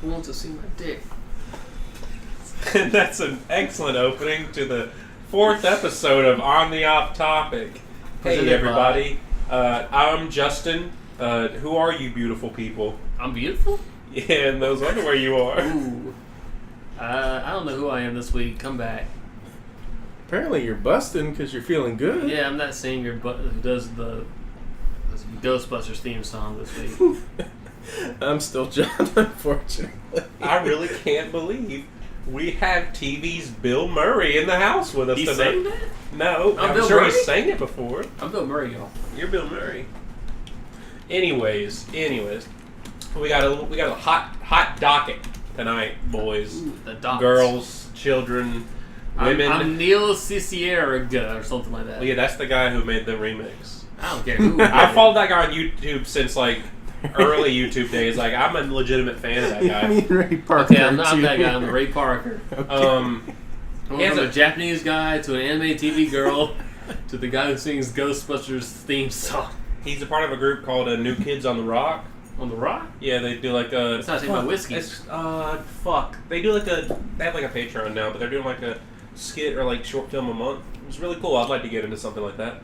Who wants to see my dick? And that's an excellent opening to the 4th episode of On the Off Topic. Hey everybody, I'm Justin. Who are you beautiful people? I'm beautiful? Yeah, and those underwear you are. Ooh. I don't know who I am this week. Come back. Apparently you're busting because you're feeling good. Yeah, I'm that singer who does the Ghostbusters theme song this week. I'm still John, unfortunately. I really can't believe we have TV's Bill Murray in the house with us He tonight. sang that? No, I'm Bill sure Murray? he sang it before. I'm Bill Murray, y'all. You're Bill Murray. Anyways, we got a hot docket tonight, boys, Ooh, the dots. girls, children, women. I'm Neil Cicierega or something like that. Well, yeah, that's the guy who made the remix. I don't care who. I followed that guy on YouTube since like early YouTube days. Like, I'm a legitimate fan of that You guy. mean Ray Parker? Okay, I'm not that guy. I'm Ray Parker. Okay. I went from a Japanese guy to an anime TV girl to the guy who sings Ghostbusters theme song. He's a part of a group called New Kids on the Rock. On the Rock? Yeah, they do like a. It's not taking my whiskey. It's They do like a. They have like a Patreon now, but they're doing like a skit or like short film a month. It's really cool. I'd like to get into something like that.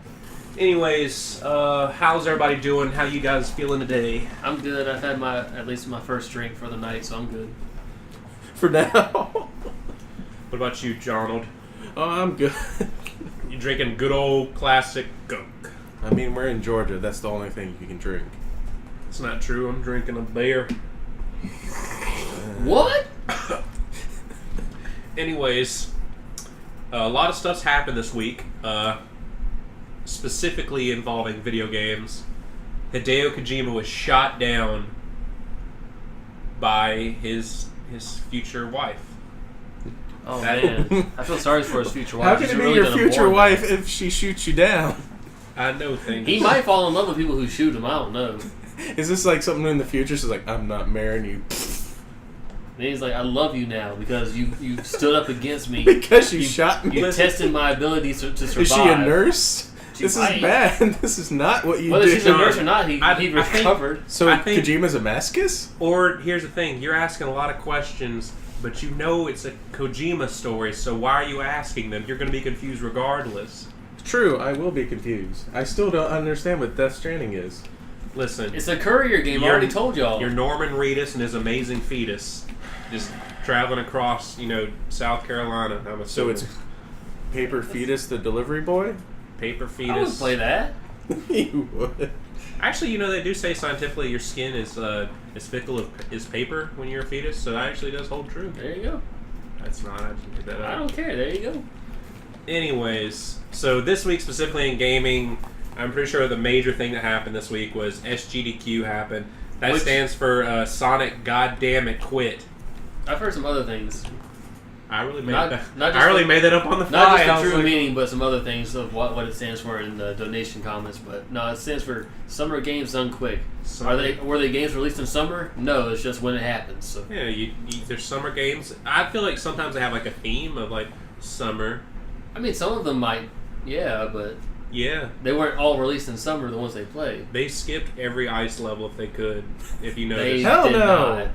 Anyways, how's everybody doing? How you guys feeling today? I'm good. I've had at least my first drink for the night, so I'm good. For now. What about you, Jonald? Oh, I'm good. You drinking good old classic Coke? I mean, we're in Georgia. That's the only thing you can drink. It's not true. I'm drinking a beer. What? Anyways, a lot of stuff's happened this week, specifically involving video games. Hideo Kojima was shot down by his future wife. Oh, man. I feel sorry for his future wife. How can She's it be really your gonna future mourn wife that. if she shoots you down? I know things. He might fall in love with people who shoot him. I don't know. Is this like something in the future? She's like, I'm not marrying you. And he's like, I love you now because you stood up against me. Because you shot me. You tested my ability to survive. Is she a nurse? This might. is bad. This is not what you Whether do. she's a nurse or not, he I think- recovered. So I think- Kojima's a masochist? Or, here's the thing, you're asking a lot of questions, but you know it's a Kojima story, so why are you asking them? You're going to be confused regardless. True, I will be confused. I still don't understand what Death Stranding is. Listen, It's a courier game. I You're- already told y'all. you're Norman Reedus and his amazing fetus just traveling across, South Carolina, I'm assuming. So it's Paper Fetus the Delivery Boy? Paper fetus. I would play that. You would. Actually, they do say scientifically your skin is fickle as paper when you're a fetus, so that actually does hold true. There you go. That's not, I just made that up. I don't care. There you go. Anyways, so this week specifically in gaming, I'm pretty sure the major thing that happened this week was SGDQ happened. That stands for Sonic Goddammit Quit. I've heard some other things. I really made Not that. just I really the- made that up on the fly. Not I just was the true like, meaning, but some other things of what it stands for in the donation comments. But no, it stands for Summer Games Done Quick. Were they games released in summer? No, it's just when it happens. So. Yeah, there's summer games. I feel like sometimes they have like a theme of like summer. I mean, some of them might, yeah, but Yeah, they weren't all released in summer. The ones they played. they skipped every ice level if they could. If you They noticed. Hell did no. not.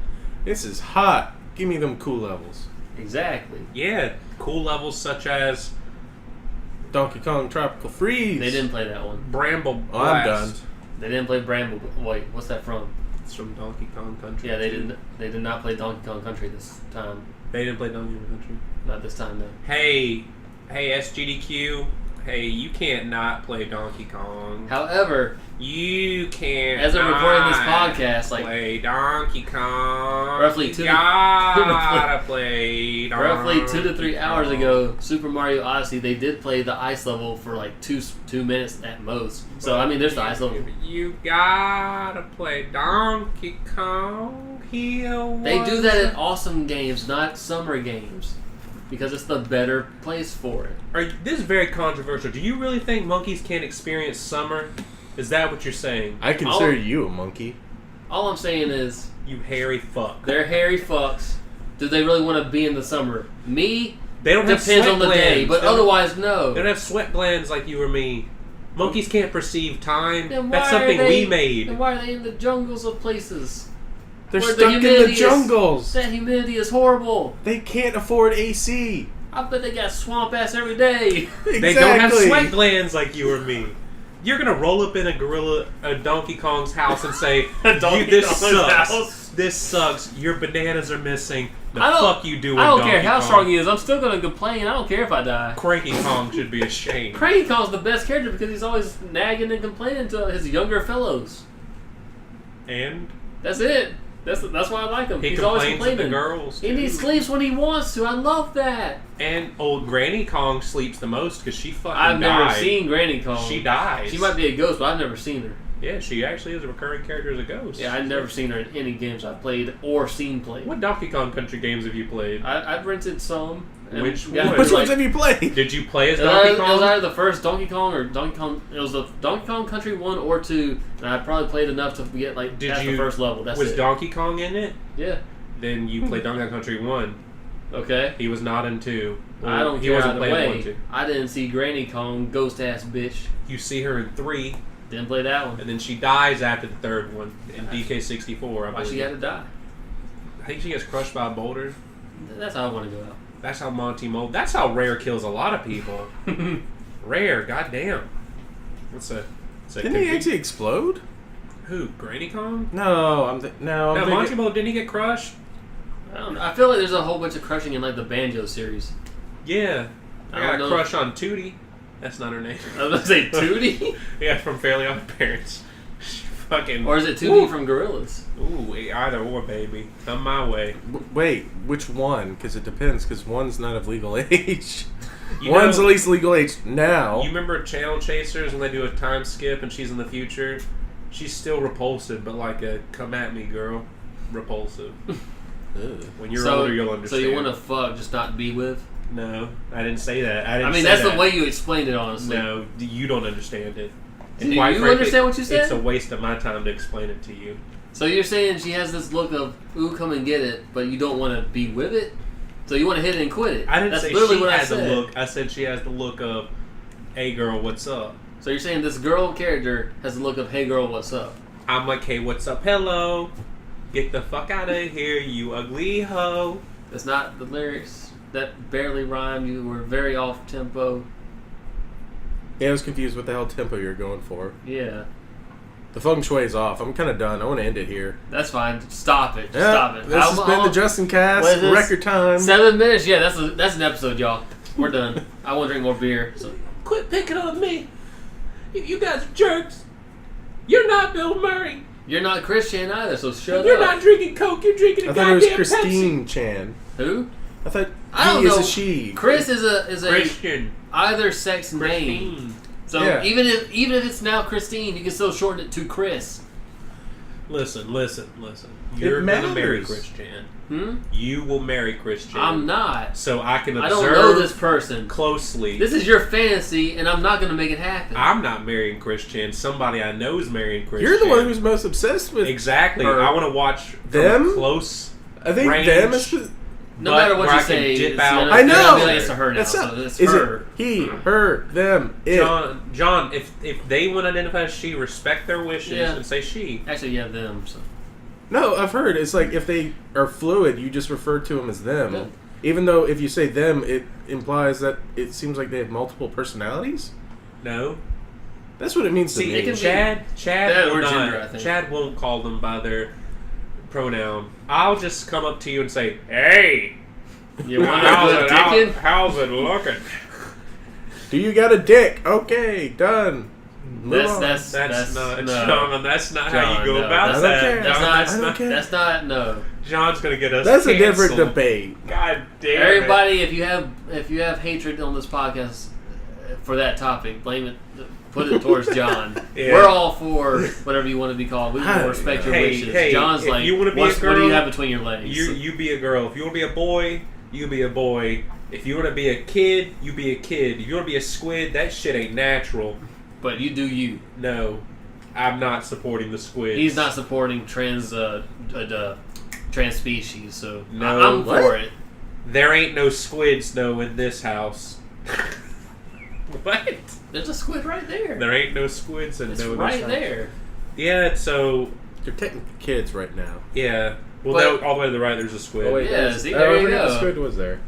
This is hot. Give me them cool levels. Exactly. Yeah, cool levels such as Donkey Kong Tropical Freeze. They didn't play that one. Bramble Oh, I'm Blast. done. They didn't play Bramble. Wait, what's that from? It's from Donkey Kong Country. Yeah, they didn't. They did not play Donkey Kong Country this time. They didn't play Donkey Kong Country. Not this time, no. Hey, SGDQ. Hey, you can't not play Donkey Kong. However, You can't. as I'm recording this podcast, like play Donkey Kong. Roughly two- You gotta play Donkey roughly 2 to 3 hours ago, Super Mario Odyssey, they did play the ice level for like two minutes at most. So I mean, there's the ice level. You gotta play Donkey Kong. They do that in awesome games, not summer games, because it's the better place for it. This is very controversial. Do you really think monkeys can't experience summer? Is that what you're saying? I consider you a monkey. All I'm saying is, You hairy fuck. they're hairy fucks. Do they really want to be in the summer? Me, They don't have Depends sweat on the glands. day, but otherwise, no. They don't have sweat glands like you or me. Monkeys can't perceive time. Then That's why are something they- we made. Then why are they in the jungles of places? They're Where stuck in the humidity jungles. That humidity is horrible. They can't afford AC. I bet they got swamp ass every day. Exactly. They don't have sweat glands like you or me. You're gonna roll up in a Donkey Kong's house and say, "This sucks. House. This sucks. Your bananas are missing. The I don't- fuck you doing?" I don't Donkey care how Kong? strong he is. I'm still gonna complain. I don't care if I die. Cranky Kong should be ashamed. Cranky Kong's the best character because he's always nagging and complaining to his younger fellows. And That's it. That's why I like him. he He's always complains to complaining. the girls. And he too. sleeps when he wants to. I love that. And old Granny Kong sleeps the most because she fucking I've died. never seen Granny Kong. She dies. She might be a ghost, but I've never seen her. Yeah, she actually is a recurring character as a ghost. Yeah, I've never seen her in any games I've played or seen played. What Donkey Kong Country games have you played? I've rented some. and Which got one? Which like- ones have you played? Did you play as It was Donkey either- It was Kong? either the first Donkey Kong or Donkey Kong. It was the Donkey Kong Country 1 or 2, and I probably played enough to get like Did past you- the first level. That's Was it. Donkey Kong in it? Yeah. Then you played Donkey Kong Country 1. Okay. He was not in 2. I don't He care wasn't either playing way. 1, 2. I didn't see Granny Kong, ghost ass bitch. You see her in 3, Didn't play that one. and then she dies after the third one in DK64. I Why she believe. had to die? I think she gets crushed by a boulder. That's how I want to go out. That's how Monty Mole. That's how Rare kills a lot of people. Rare, goddamn. What's a? Didn't he actually explode? Who? Granny Kong? No, I'm No, thinking- Monty Mole, didn't he get crushed? I don't know. I feel like there's a whole bunch of crushing in like the Banjo series. Yeah. I I got don't a know. crush on Tootie. That's not her name. I was gonna say Tootie, Yeah, from Fairly Odd Parents. Fucking. or is it Tootie Ooh. from Gorillas? Ooh, either or, baby. Come my way. Wait, which one? Because it depends. Because one's not of legal age. You One's know- at least legal age now. You remember Channel Chasers when they do a time skip and she's in the future? She's still repulsive, but like a come at me girl. Repulsive. Ugh. When you're older, you'll So understand. you want to fuck, just not be with? No, I didn't say that. I I didn't mean, say that's that. the way you explained it, honestly. No, you don't understand it. Do you understand what you said? It's a waste of my time to explain it to you. So you're saying she has this look of, ooh, come and get it, but you don't want to be with it? So you want to hit it and quit it? I didn't That's say literally she what I has the said. look. I said she has the look of, hey girl, what's up? So you're saying this girl character has the look of, hey girl, what's up? I'm like, hey, what's up? Hello. Get the fuck out of here, you ugly hoe. That's not the lyrics. That barely rhymed. You were very off tempo. Yeah, I was confused what the hell tempo you're going for. Yeah, The feng shui is off. I'm kind of done. I want to end it here. that's fine. Stop it. Just Yeah, stop it. This has been the Justin Cast. What is this? Record time. 7 minutes? Yeah, that's an episode, y'all. We're done. I want to drink more beer. So. Quit picking on me. You guys are jerks. You're not Bill Murray. You're not Christian either, so shut You're up. not drinking Coke. You're drinking a I thought it was goddamn Christine Chan. Who? I thought I don't he is know. a she. Chris is a Pepsi. Christian. either sex name. Christine. So Yeah. even if it's now Christine, you can still shorten it to Chris. Listen. You're gonna marry matters. Christian. Hmm? You will marry Christian. I'm not. So I can I observe don't know this person. closely. This is your fantasy, and I'm not going to make it happen. I'm not marrying Christian. Somebody I know is marrying Christian. You're the one who's most obsessed with exactly. Her. I want to watch from Them? a close. I think range. them is. No but matter what where you I can say, dip it's out. gonna- I you're gonna know. be like, it's to her now. That's So not. it's Is her. it he, her, them, it? John, if they want to identify as she, respect their wishes Yeah. and say she. Actually, yeah, them. So. No, I've heard. It's like if they are fluid, you just refer to them as them. Yeah. Even though if you say them, it implies that it seems like they have multiple personalities. No. That's what it means to See, me. it can be Chad that will or not. gender, I think. Chad won't call them by their pronoun. I'll just come up to you and say, "Hey, You want a good dickin'? how's it looking?" Do you got a dick? Okay, done. Move on. That's not no. John. That's not how John, you go no, about I don't that. care. John, That's not. that's I don't not. care. That's not no. John's gonna get us. That's a different canceled. debate. God damn Everybody, if you have hatred on this podcast for that topic, blame it. Put it towards John. Yeah. We're all for whatever you want to be called. We will respect your Hey, wishes. hey, John's if like, you wanna be what a do you girl, have between your legs? You be a girl. If you want to be a boy, you be a boy. If you want to be a kid, you be a kid. If you want to be a squid, that shit ain't natural. But you do you. No, I'm not supporting the squid. He's not supporting trans species, so No. I'm What? for it. There ain't no squids, though, in this house. What? There's a squid right there. There ain't no squids in It's no right this house. there. Yeah, so... You're technically kids right now. Yeah. Well, But- no, all the way to the right, there's a squid. Oh, wait, Yeah, there's- see, there I you forgot go. the squid was there.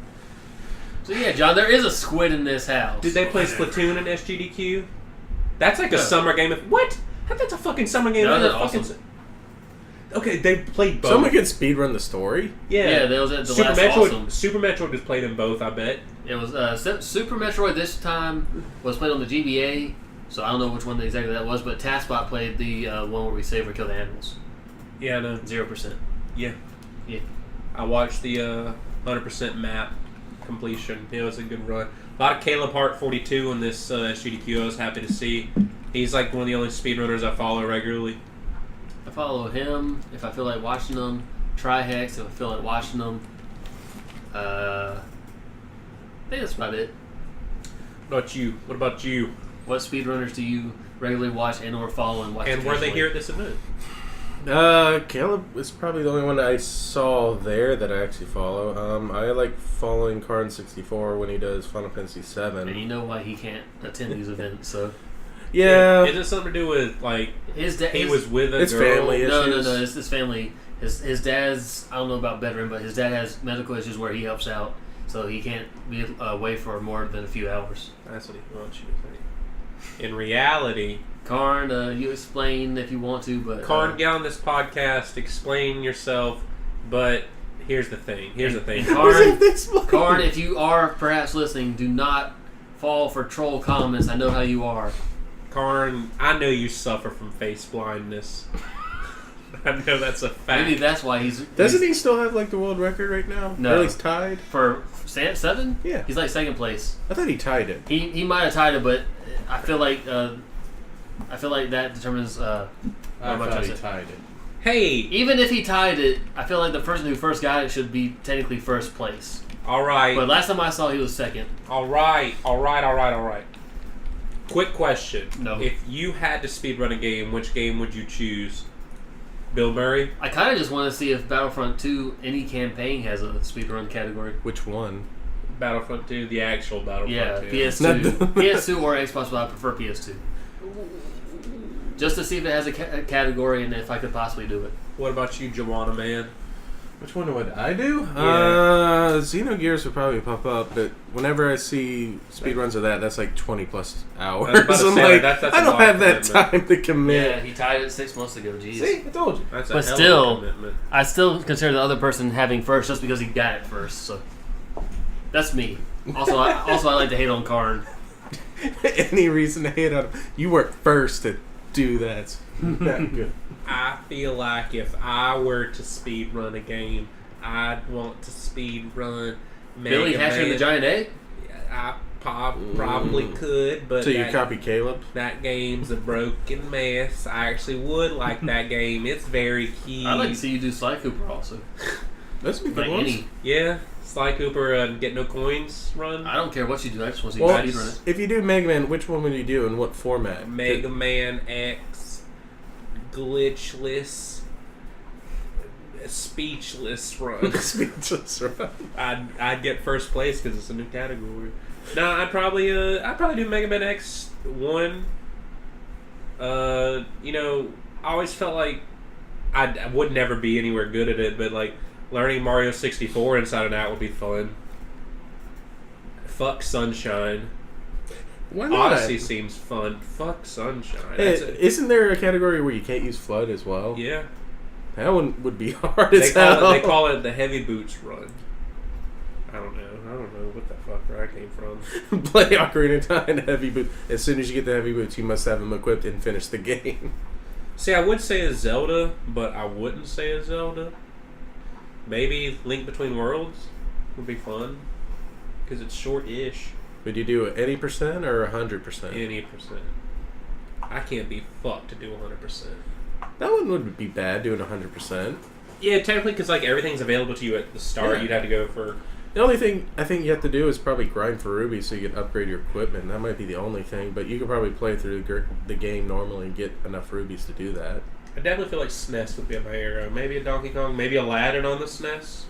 So yeah, John, there is a squid in this house. Did they play Splatoon in SGDQ? That's like a No. summer game. What? That's a fucking summer game. No, That's that's a fucking... Okay, they played both. Someone can speedrun the story? Yeah, that was at the Super last Metroid. Awesome. Super Metroid was played in both, I bet. It was Super Metroid this time was played on the GBA, so I don't know which one exactly that was, but TaskBot played the one where we save or kill the animals. Yeah, no. 0%. Yeah. Yeah. I watched the 100% map completion. It was a good run. A lot of Caleb Hart 42 on this SGDQ. I was happy to see. He's like one of the only speedrunners I follow regularly. I follow him if I feel like watching them. Trihex if I feel like watching them. I think that's about it. What about you? What about you? What speedrunners do you regularly watch and or follow and watch? And were they occasionally? here at this event? Caleb is probably the only one that I saw there that I actually follow. I like following Karn64 when he does Final Fantasy And VII. you know why he can't attend these events, so Yeah, Is it something to do with, like, his dad. he was with a it's girl? family. No, issues. It's his family. His dad's, I don't know about veteran, but his dad has medical issues where he helps out, so he can't be away for more than a few hours. That's what he wants you to think. In reality, Karn, you explain if you want to, but Karn, get on this podcast, explain yourself, but here's the thing. Karn, if you are perhaps listening, do not fall for troll comments. I know how you are. Karn, I know you suffer from face blindness. I know that's a fact. Maybe that's why he's Doesn't he still have like the world record right now? No. Or at least tied? for 7? Yeah. He's like second place. I thought he tied it. He might have tied it, but I feel like that determines. What am I trying to say? tied it. Hey, Even if he tied it, I feel like the person who first got it should be technically first place. all right. But last time I saw, he was second. All right. Quick question. No. If you had to speedrun a game, which game would you choose? Bill Murray? I kind of just want to see if Battlefront 2, any campaign, has a speedrun category. Which one? Battlefront 2, the actual Battlefront Yeah, 2. PS2. Not the- PS2 or Xbox, but I prefer PS2. Just to see if it has a category and if I could possibly do it. What about you, Joanna Man? Which one would I do? Yeah. Xenogears would probably pop up, but whenever I see speedruns of that, that's like 20 plus hours. I was about to I'm say, like, that's a I don't lot have of that commitment. time to commit. Yeah, he tied it 6 months ago. Jeez. See, I told you. That's a But hell still- of a commitment. I still consider the other person having first just because he got it first. So that's me. Also, I like to hate on Karn. Any reason to hate on him? You worked first to do that. It's that good. I feel like if I were to speedrun a game, I'd want to speedrun Mega Billy Hatcher Man. and the Giant Egg. I probably could, but So you that, copy Caleb? that game's a broken mess. I actually would like that game. It's very key. I'd like to see you do Sly Cooper also. That's a good Like one. any. Yeah, Sly Cooper Get No Coins run. I don't care what you do. I just want to see Well, you speedrun it. if you do Mega Man, which one would you do and what format? Mega Man X, glitchless, speechless run. Speechless, right? I'd get first place because it's a new category. No, I'd probably do Mega Man X1. I always felt like I would never be anywhere good at it, but like learning Mario 64 inside and out would be fun. Fuck Sunshine. Why not? Odyssey seems fun. Fuck Sunshine. Hey, That's it. isn't there a category where you can't use FLUDD as well? Yeah. That one would be hard as They hell. call it the Heavy Boots run. I don't know what the fuck where I came from. Play Ocarina of Time Heavy Boots. As soon as you get the Heavy Boots, you must have them equipped and finish the game. See, I would say a Zelda, but I wouldn't say a Zelda. Maybe Link Between Worlds would be fun because it's short-ish. Would you do any percent or 100%? Any percent. I can't be fucked to do 100%. That one wouldn't be bad doing 100%. Yeah, technically, because like everything's available to you at the start. Yeah. You'd have to go for. The only thing I think you have to do is probably grind for rubies so you can upgrade your equipment. That might be the only thing, but you could probably play through the game normally and get enough rubies to do that. I definitely feel like SNES would be my area. Maybe a Donkey Kong, maybe Aladdin on the SNES.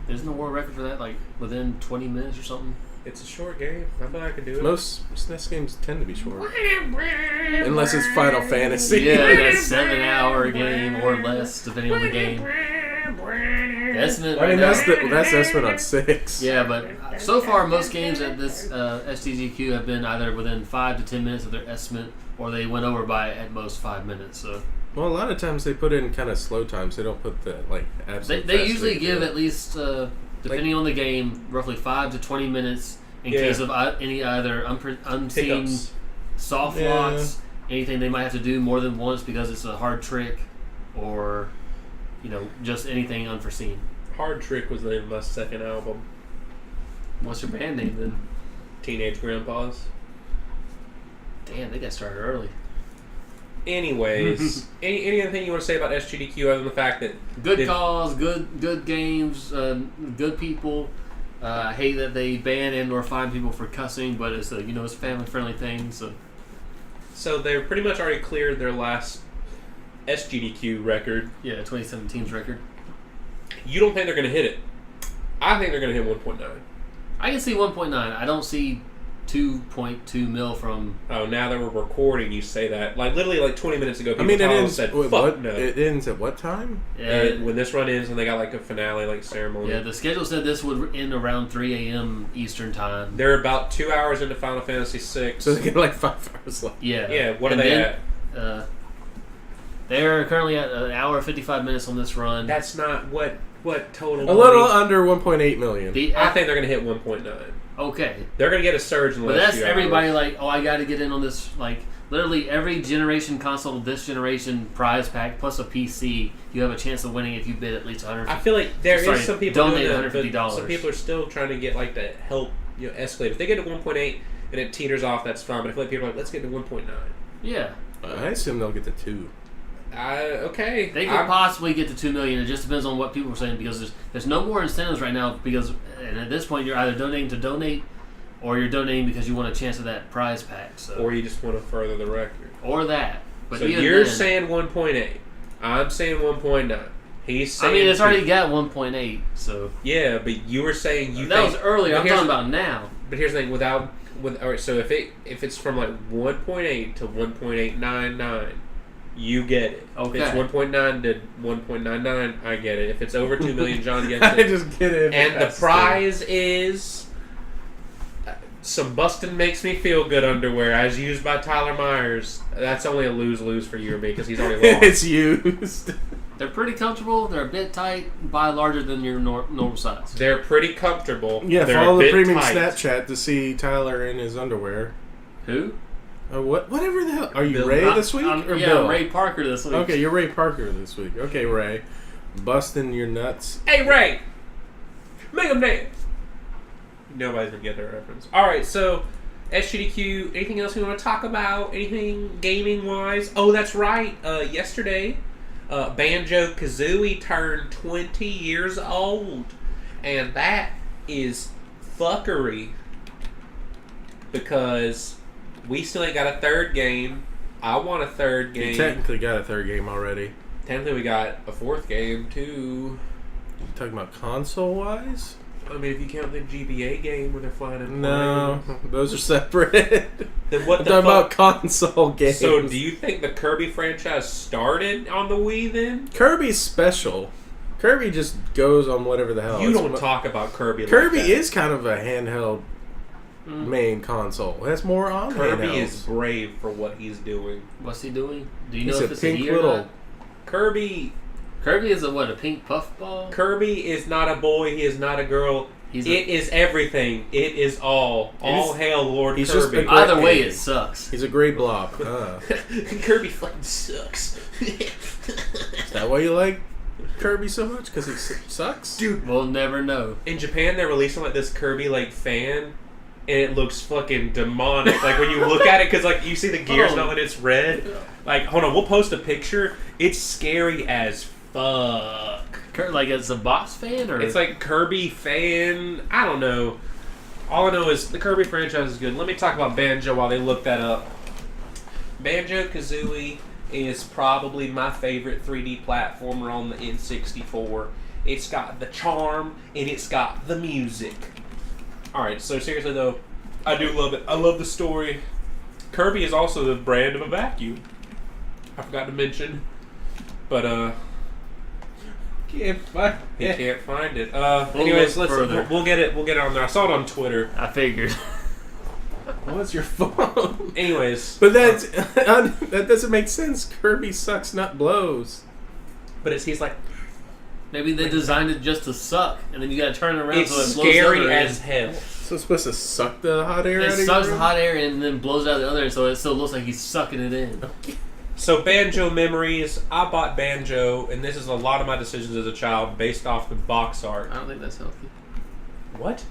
Isn't the world record for that like within 20 minutes or something? It's a short game. I bet I could do it. Most SNES games tend to be short. Unless it's Final Fantasy. Yeah, that's 7-hour game or less, depending on the game. The estimate I mean, now, that's the estimate on 6. yeah, but so far most games at this STGQ have been either within 5 to 10 minutes of their estimate, or they went over by at most 5 minutes. So Well, a lot of times they put in kind of slow times. They don't put the absolute. they fast usually speed give to it. at least, depending on the game, roughly 5 to 20 minutes in Yeah. case of any either unseen Hiccups. soft Yeah. locks, anything they might have to do more than once because it's a hard trick, or just anything unforeseen. Hard Trick was the name of my second album. What's your band name then? Teenage Grandpas. Damn, they got started early. Anyways, anything you want to say about SGDQ other than the fact that Good cause, good games, good people. I hate that they ban and/or fine people for cussing, but it's a it's a family friendly thing. so they're pretty much already cleared their last SGDQ record. Yeah, 2017's record. You don't think they're going to hit it? I think they're going to hit 1.9. I can see 1.9. I don't see 2.2 mil from. Oh, now that we're recording, you say that. Like literally, like 20 minutes ago, I people mean, it ends. said, Wait, "Fuck what? no." It ends at what time? And when this run ends, and they got like a finale, like ceremony. Yeah, the schedule said this would end around 3 a.m. Eastern time. They're about 2 hours into Final Fantasy VI. So they get like 5 hours left. Yeah. Yeah, what And are they then, at? They're currently at an hour and 55 minutes on this run. That's not what total. A little money- under 1.8 million. I think they're going to hit 1.9. Okay. They're going to get a surge in the But last that's few everybody hours. like, oh, I got to get in on this. Like, literally every generation console, this generation prize pack plus a PC, you have a chance of winning if you bid at least $150. I feel like there is some people donate doing that, but $150. some people are still trying to get like the help escalate. If they get to 1.8 and it teeters off, that's fine. But I feel like people are like, let's get to 1.9. Yeah. I assume they'll get to 2. Okay. They could possibly get to 2 million. It just depends on what people are saying, because there's no more incentives right now, because and at this point you're either donating to donate, or you're donating because you want a chance of that prize pack. So Or you just want to further the record. or that. But So even you're then, saying 1.8. I'm saying 1.9. He's saying. I mean, it's 2. already got 1.8. So Yeah, but you were saying you. that think, was earlier. but I'm here's- talking about now. But here's the thing: all right. So if it's from like 1.8 to 1.899, you get it. Okay. If it's 1.9 to 1.99, I get it. If it's over 2 million, John gets I it. just get it. And the prize is some Bustin' Makes Me Feel Good underwear, as used by Tyler Myers. That's only a lose-lose for you or me, because he's already lost. it's used. They're pretty comfortable. They're a bit tight, by larger than your normal size. They're pretty comfortable. Yeah, They're follow a the bit premium tight. Snapchat to see Tyler in his underwear. Who? Whatever the hell. Are you Bill. Ray this week or yeah, Bill? Ray Parker this week. Okay, you're Ray Parker this week. Okay, Ray. Busting your nuts. Hey, Ray! Make them dance! Nobody's gonna get that reference. Alright, so, SGDQ, anything else we want to talk about? Anything gaming-wise? Oh, that's right. Yesterday, Banjo-Kazooie turned 20 years old. And that is fuckery. Because we still ain't got a third game. I want a third game. You technically got a third game already. Technically, we got a fourth game, too. You talking about console-wise? I mean, if you count the GBA game where they're flying in No, planes. those are separate. Then what I'm the talking fuck? about console games. So, do you think the Kirby franchise started on the Wii then? Kirby's special. Kirby just goes on whatever the hell. You It's don't mo- talk about Kirby. Kirby like that. is kind of a handheld main console. It has more on Kirby handhelds. is brave for what he's doing. What's he doing? Do you He's know a if it's pink a he or little. not? Kirby Kirby is a pink puffball? Kirby is not a boy. He is not a girl. He's It is everything. It is all. All hail Lord he's just Kirby. a Either way, Hey. it sucks. He's a gray blob. Kirby fucking sucks. Is that why you like Kirby so much? Because he sucks? Dude, We'll never know. in Japan, they're releasing like this Kirby like fan, and it looks fucking demonic. Like when you look at it, because like you see the gears Oh. now and it's red. Like, hold on, we'll post a picture. It's scary as fuck. Like it's a box fan, or It's like Kirby fan. I don't know. All I know is the Kirby franchise is good. Let me talk about Banjo while they look that up. Banjo-Kazooie is probably my favorite 3D platformer on the N64. It's got the charm, and it's got the music. Alright, so seriously though, I do love it. I love the story. Kirby is also the brand of a vacuum. I forgot to mention. But, Can't find he it. can't find it. We'll Anyways, look further. we'll get it on there. I saw it on Twitter. I figured. What's your phone? Anyways. But that doesn't make sense. Kirby sucks, not blows. But he's like, Maybe they designed it just to suck, and then you gotta turn it around it's so it blows scary the other as end. hell. So it's supposed to suck the hot air out It of your sucks the room? hot air and then blows out the other end, so it still looks like he's sucking it in. So Banjo memories. I bought Banjo, and this is a lot of my decisions as a child based off the box art. I don't think that's healthy. What?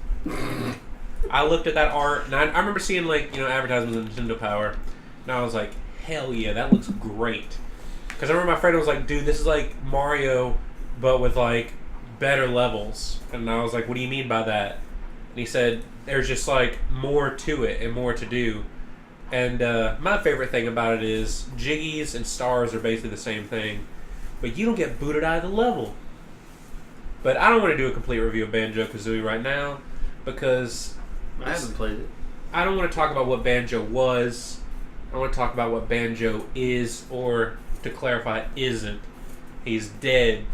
I looked at that art, and I remember seeing advertisements of Nintendo Power, and I was like, hell yeah, that looks great. Because I remember my friend was like, dude, this is like Mario, but with like better levels. And I was like, what do you mean by that? And he said, there's just like more to it and more to do. And my favorite thing about it is Jiggies and stars are basically the same thing, but you don't get booted out of the level. But I don't want to do a complete review of Banjo-Kazooie right now because I haven't played it. I don't want to talk about what Banjo was. I want to talk about what Banjo is, or to clarify, isn't. He's dead.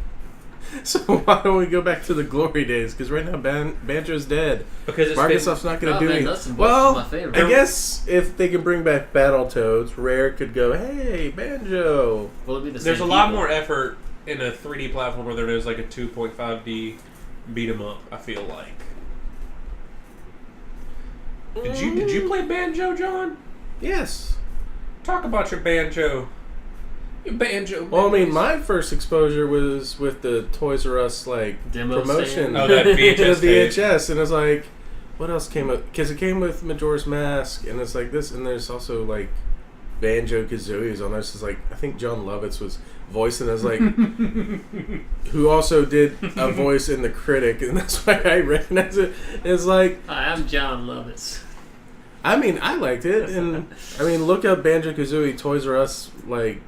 So why don't we go back to the glory days? Because right now Banjo's dead. Because it's Microsoft's not going to do man, anything. Nuts and Bolts is Well, my favorite. I guess if they can bring back Battletoads, Rare could go, hey, Banjo. Will it be the same There's a lot people? more effort in a 3D platform where there is like a 2.5D beat 'em up. I feel like. Did you play Banjo, John? Yes. Talk about your Banjo. Your Banjo. Well, I mean, memories. my first exposure was with the Toys R Us Demo promotion. stand? Oh, that VHS the VHS, and it's like, what else came up? Because it came with Majora's Mask, and it's like this, and there's also like Banjo-Kazooie's on there. It's like, I think John Lovitz was voicing as like, who also did a voice in The Critic, and that's why I recognize it. It's like, Hi, I'm John Lovitz. I mean, I liked it, and I mean, look up Banjo-Kazooie Toys R Us like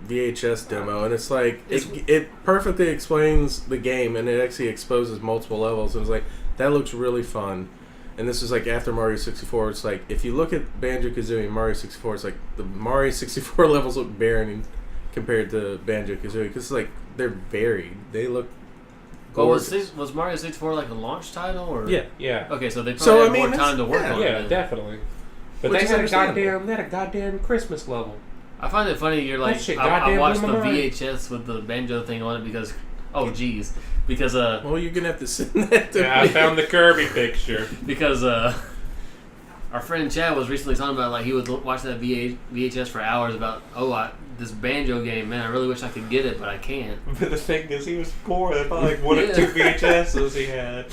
VHS demo, and it's like it perfectly explains the game, and it actually exposes multiple levels. And it's like, that looks really fun. And this is like after Mario 64. It's like, if you look at Banjo-Kazooie and Mario 64, it's like the Mario 64 levels look barren compared to Banjo-Kazooie, because like they're varied. They look Well, gorgeous. was Mario 64 like a launch title? Or? Yeah. Okay, so they probably So, had I mean, more time to work yeah, on it. Yeah, then. definitely. But Which they is had understandable. a goddamn Christmas level. I find it funny you're like, That shit I goddamn watched the blew my mind. VHS with the banjo thing on it because, because Well, you're gonna have to send that to Yeah, me. I found the Kirby picture. our friend Chad was recently talking about like he would watch that VHS for hours about this banjo game. Man, I really wish I could get it, but I can't. But the thing is, he was poor. They probably like one or two VHSs he had.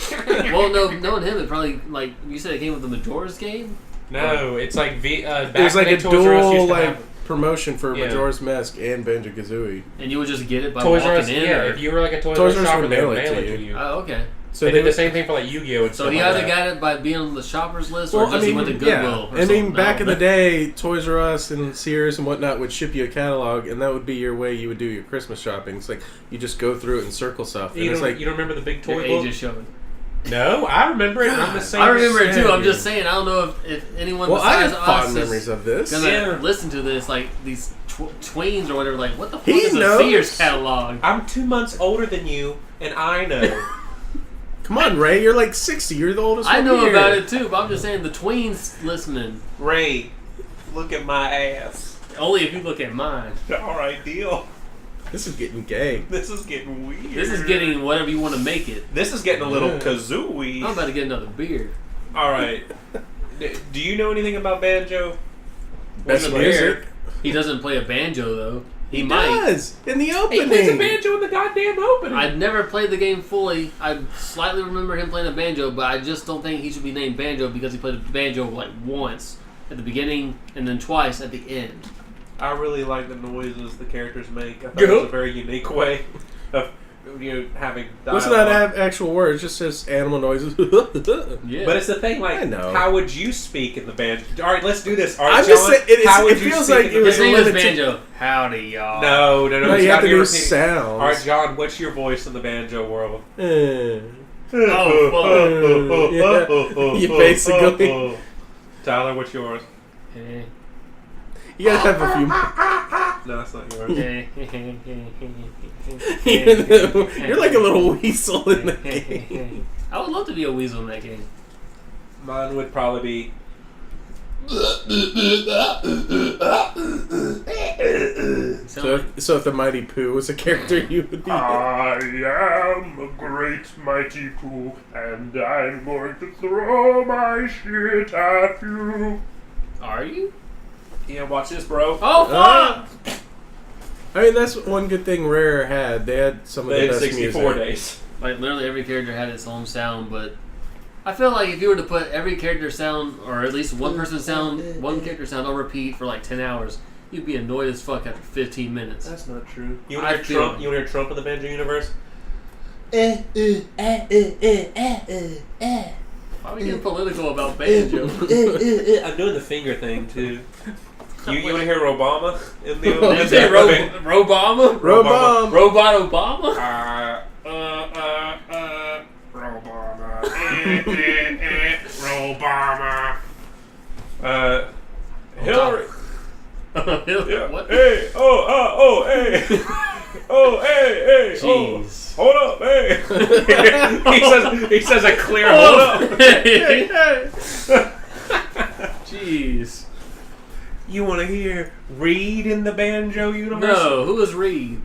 Well, knowing him, it probably like you said it came with the Majora's game. No, it's like back There's like when a Toys R Us used dual to like have- promotion for Yeah. Majora's Mask and Banjo-Kazooie. And you would just get it by Toys R walking Us. in. Yeah, or, if you were like a Toys, Toys R R Us Us shopper, would they mail would it mail to it you. to you. oh, okay. So They did the same thing for like Yu-Gi-Oh! And So stuff he like either that. got it by being on the shoppers list, or Well, I just he mean, went to Goodwill. yeah. Or I mean, something. back in No. the day, Toys R Us and Sears and whatnot would ship you a catalog, and that would be your way you would do your Christmas shopping. It's like you just go through it and circle stuff, and You it's don't, like, you don't remember the big Your toy age book? is showing. No, I remember it. I'm the same. I remember it too. sad, I'm just yeah. saying. I don't know if anyone well, I besides have fond us memories is of this. gonna Yeah. listen to this. Like these tweens or whatever. Like, what the fuck He is knows. a Sears catalog? I'm 2 months older than you, and I know. Come on, Ray, you're like 60. You're the oldest I one know here. about it too, but I'm just saying the tweens listening. Ray, look at my ass. Only if you look at mine. All right, deal. This is getting gay. This is getting weird. This is getting whatever you want to make it. This is getting a little Yeah. kazooie. I'm about to get another beer. All right. Do you know anything about Banjo? Best Wasn't music. there. He doesn't play a banjo though. He He might. does in the He opening. plays a banjo in the goddamn opening. I've never played the game fully. I slightly remember him playing a banjo, but I just don't think he should be named Banjo because he played a banjo like once at the beginning and then twice at the end. I really like the noises the characters make. I thought Go. it was a very unique way of having What's dialogue. not actual words? Just says animal noises. Yeah. But it's the thing, I know. how would you speak in the banjo? All right, let's do this. All right, I'm John, just saying, how would it you feels speak like in it the was His a name is limited. Banjo. Howdy, y'all. No, No, you have to do repeat. sounds. All right, John, what's your voice in the banjo world? You basically. Tyler, what's yours? Hey. You gotta have a few. No, that's not yours. You're like a little weasel in the game. I would love to be a weasel in that game. Mine would probably be. So if the Mighty Pooh was a character, you would be. I am a great mighty Pooh, and I'm going to throw my shit at you. Are you? Yeah, watch this, bro. Oh, fuck! I mean, that's one good thing Rare had. They had some of They the had best 64 music. days. Like, literally every character had its own sound, but I feel like if you were to put every character sound, or at least one person's sound, one character sound on repeat for like 10 hours, you'd be annoyed as fuck after 15 minutes. That's not true. You I want to hear feel- Trump? You want to hear Trump in the banjo universe? Why are we getting political about banjo? I'm doing the finger thing too. You want to hear Obama in the? Did you say Robama? Robom. Robot Obama? Obama. Hillary. Yeah. What? Hey, hey. Oh, hey. Jeez. Oh, hold up, hey. he says a clear hold up. Jeez. You want to hear Reed in the banjo universe? No, who is Reed?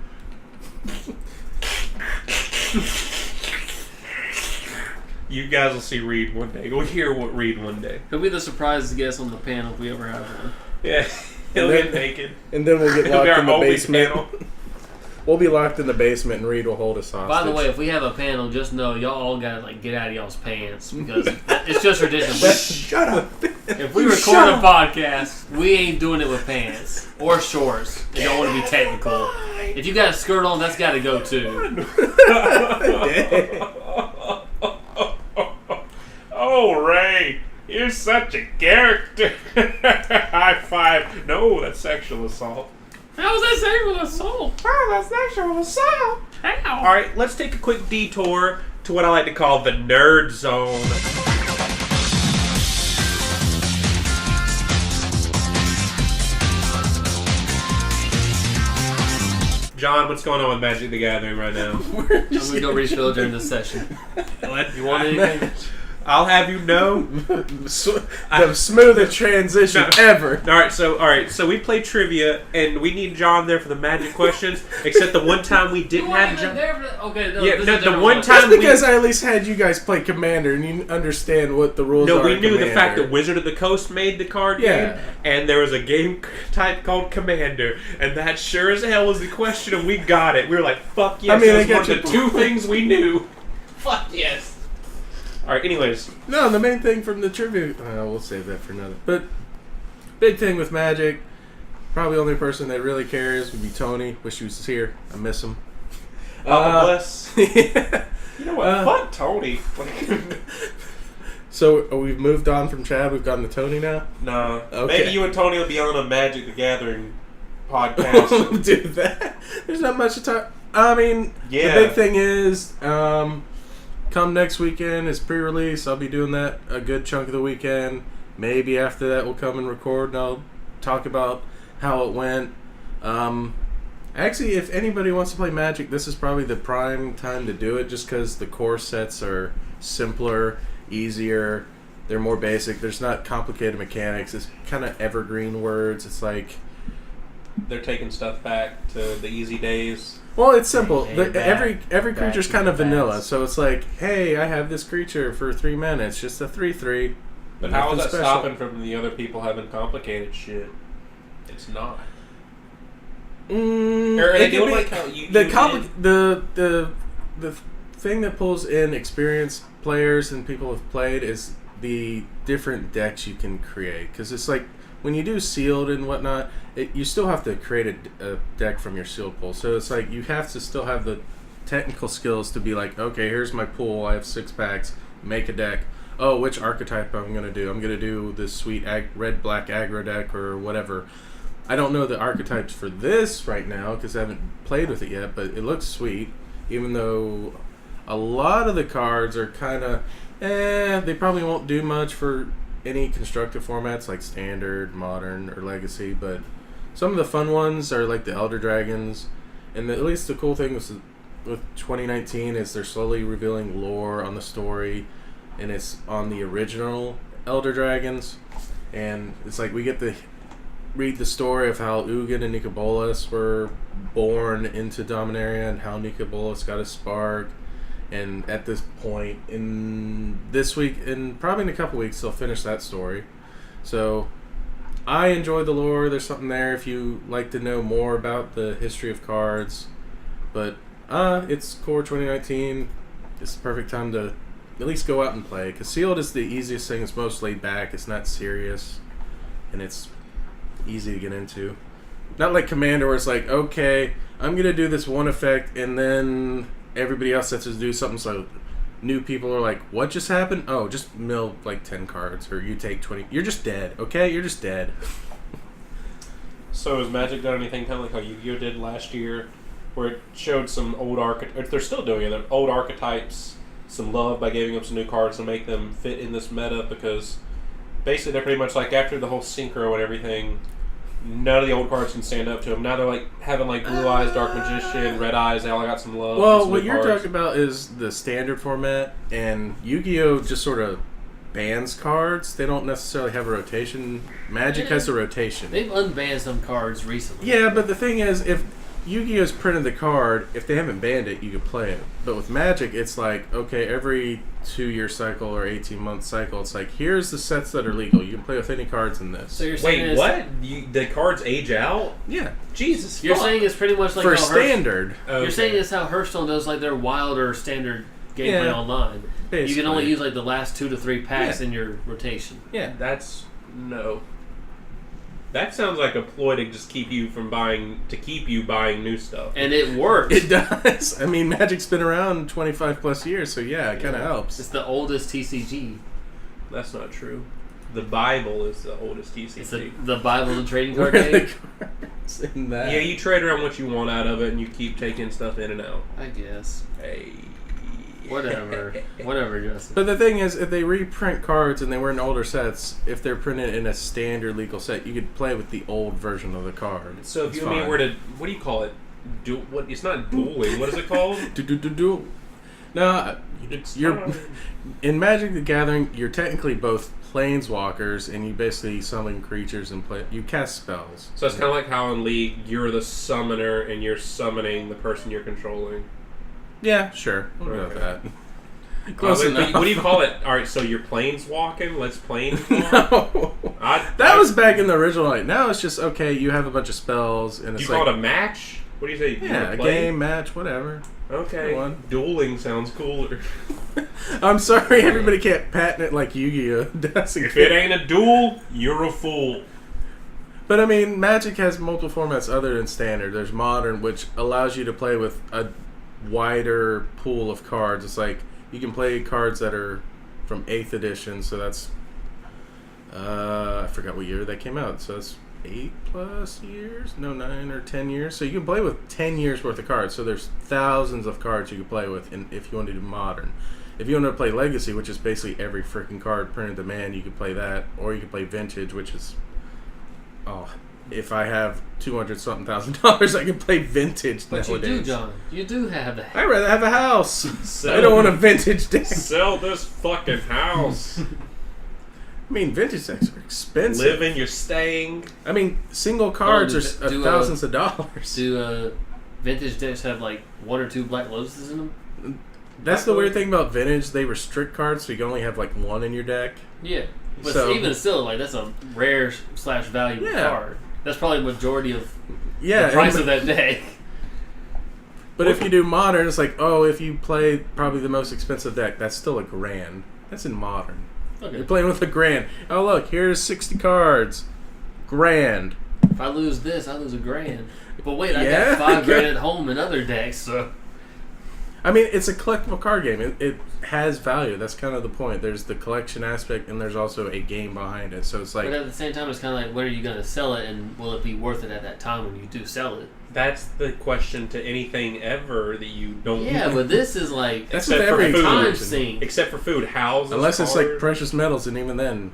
You guys will see Reed one day. You'll hear what Reed one day. He'll be the surprise guest on the panel if we ever have one. Yeah, he'll And get then- naked. And then we'll get He'll be locked our in the only basement. panel. We'll be locked in the basement, and Reed will hold us hostage. By the way, if we have a panel, just know y'all all gotta like get out of y'all's pants because it's just ridiculous. Shut up. If we record a podcast, we ain't doing it with pants or shorts. They don't want to be technical. If you got a skirt on, that's got to go too. Oh, Ray, you're such a character. High five. No, that's sexual assault. How was that sexual assault? Oh, that's sexual assault. How? All right, let's take a quick detour to what I like to call the nerd zone. John, what's going on with Magic the Gathering right now? I'm gonna go refill during this session. You want anything? I'll have you know. The smoothest transition ever. All right, so we play trivia, and we need John there for the Magic questions. Except the one time we didn't have John. Okay, no, Yeah, this no, is a the different one one. time- That's because I at least had you guys play Commander, and you understand what the rules are. No, we in knew the Commander. fact that Wizard of the Coast made the card Yeah. game, and there was a game type called Commander, and that sure as hell was the question, and we got it. We were like, fuck yes, I mean, it I was get one of the you. two things we knew. Fuck yes. Alright, anyways. No, the main thing from the trivia. We'll save that for another. But big thing with Magic, probably the only person that really cares would be Tony. Wish he was here. I miss him. Bless. Yeah. You know what? Fuck Tony. So we've moved on from Chad. We've gotten to Tony now. No. Okay. Maybe you and Tony will be on a Magic the Gathering podcast. Do that. There's not much to talk. I mean, Yeah. the big thing is, come next weekend is pre-release. I'll be doing that a good chunk of the weekend. Maybe after that we'll come and record and I'll talk about how it went. Actually, if anybody wants to play Magic, this is probably the prime time to do it just because the core sets are simpler, easier, they're more basic. There's not complicated mechanics. It's kind of evergreen words. It's like... They're taking stuff back to the easy days. Well, it's simple. Hey, Every creature's back kind to of the vanilla, bats. so it's like, hey, I have this creature for 3 mana. It's just a 3/3. But how is Nothing that special. stopping from the other people having complicated shit? It's not. Or are they It could doing be- like how you the did? the thing that pulls in experienced players and people have played is the different decks you can create. Because it's like when you do sealed and whatnot, you still have to create a deck from your sealed pool. So it's like you have to still have the technical skills to be like, okay, here's my pool. I have 6 packs. Make a deck. Oh, which archetype I'm going to do? I'm going to do this sweet red-black aggro deck or whatever. I don't know the archetypes for this right now because I haven't played with it yet, but it looks sweet, even though a lot of the cards are kind of, they probably won't do much for any constructive formats like Standard, Modern, or Legacy, but some of the fun ones are like the Elder Dragons, and at least the cool thing with 2019 is they're slowly revealing lore on the story, and it's on the original Elder Dragons, and it's like we get to read the story of how Ugin and Nicobolas were born into Dominaria and how Nicobolas got his spark. And at this point, in this week, and probably in a couple weeks, they'll finish that story. So, I enjoy the lore. There's something there if you like to know more about the history of cards. But, it's Core 2019. It's the perfect time to at least go out and play. Because Sealed is the easiest thing. It's most laid back. It's not serious. And it's easy to get into. Not like Commander where it's like, okay, I'm going to do this one effect and then everybody else has to do something, so new people are like, what just happened? Oh, just mill like 10 cards, or you take 20. You're just dead, okay? You're just dead. So has Magic done anything kind of like how Yu-Gi-Oh did last year, where it showed some old archetypes, they're still doing it, old archetypes, some love by giving them some new cards to make them fit in this meta, because basically they're pretty much like, after the whole Synchro and everything, none of the old cards can stand up to them. Now they're like having like Blue Eyes, Dark Magician, Red Eyes. They all got some love. Well, some what you're cards. talking about is the standard format, and Yu-Gi-Oh just sort of bans cards. They don't necessarily have a rotation. Magic has a rotation. They've unbanned some cards recently. Yeah, but the thing is, if Yu-Gi-Oh's printed the card, if they haven't banned it, you can play it. But with Magic, it's like, okay, every 2-year cycle or 18-month cycle, it's like, here's the sets that are legal. You can play with any cards in this. So you're saying wait, what? The cards age out? Yeah. Jesus. You're fuck. saying it's pretty much like For how standard. You're saying it's how Hearthstone does like their wilder standard gameplay Yeah. online. Basically. You can only use like the last 2 to 3 packs Yeah. in your rotation. Yeah. That's no. That sounds like a ploy to just keep you buying new stuff. And it works. It does. I mean, Magic's been around 25 plus years, so yeah, it kind of helps. It's the oldest TCG. That's not true. The Bible is the oldest TCG. It's the Bible of the trading Where card are the game. cards in that? Yeah, you trade around what you want out of it, and you keep taking stuff in and out. I guess. Hey. Whatever, Justin. But the thing is, if they reprint cards and they were in older sets, if they're printed in a standard legal set, you could play with the old version of the card. So if It's you and me fine. were to, what do you call it? What? It's not dueling. What is it called? Do. No, you're in Magic the Gathering. You're technically both planeswalkers, and you basically summon creatures and play. You cast spells. So it's kind of like how in League you're the summoner and you're summoning the person you're controlling. Yeah, sure. We'll go with Okay. that. Close enough. What do you call it? All right, so you're planeswalking. Let's planeswalk. No. That was back in the original night. Now it's just okay. You have a bunch of spells, and Do it's you like call it a match? What do you say? You yeah, wanna a play? game, match, whatever. Okay. Go on. Dueling sounds cooler. I'm sorry, everybody can't patent it like Yu-Gi-Oh does. If it ain't a duel, you're a fool. But I mean, Magic has multiple formats other than Standard. There's Modern, which allows you to play with a wider pool of cards. It's like you can play cards that are from 8th edition, so that's I forgot what year that came out. So it's 8+ years, no 9 or 10 years. So you can play with 10 years worth of cards. So there's thousands of cards you can play with, if you want to do Modern. If you want to play Legacy, which is basically every freaking card printed to man, you can play that, or you can play Vintage, which is if I have $200-something thousand, I can play Vintage But nowadays. you do, John. You do have that. I'd rather have a house. Sell I don't want a Vintage deck. Sell this fucking house. I mean, Vintage decks are expensive. Living, you're staying. I mean, single cards are thousands of dollars. Do vintage decks have like 1 or 2 Black Lotuses in them? That's the weird thing about Vintage. They restrict cards, so you can only have like 1 in your deck. Yeah. But So- even still, like that's a rare / valuable Yeah. card. That's probably the majority of Yeah. the price and- of that deck. But if you do Modern, it's like, if you play probably the most expensive deck, that's still $1,000. That's in Modern. Okay. You're playing with $1,000. Oh, look, here's 60 cards. $1,000. If I lose this, I lose $1,000. But wait, I Yeah? got $5,000 at home in other decks, so I mean, it's a collectible card game. It has value. That's kind of the point. There's the collection aspect, and there's also a game behind it. So it's like... But at the same time, it's kind of like, when are you going to sell it, and will it be worth it at that time when you do sell it? That's the question to anything ever that you don't... Yeah, but this is like... That's except with every for food. time sink. Except for food. Houses, Unless it's cars. like precious metals, and even then,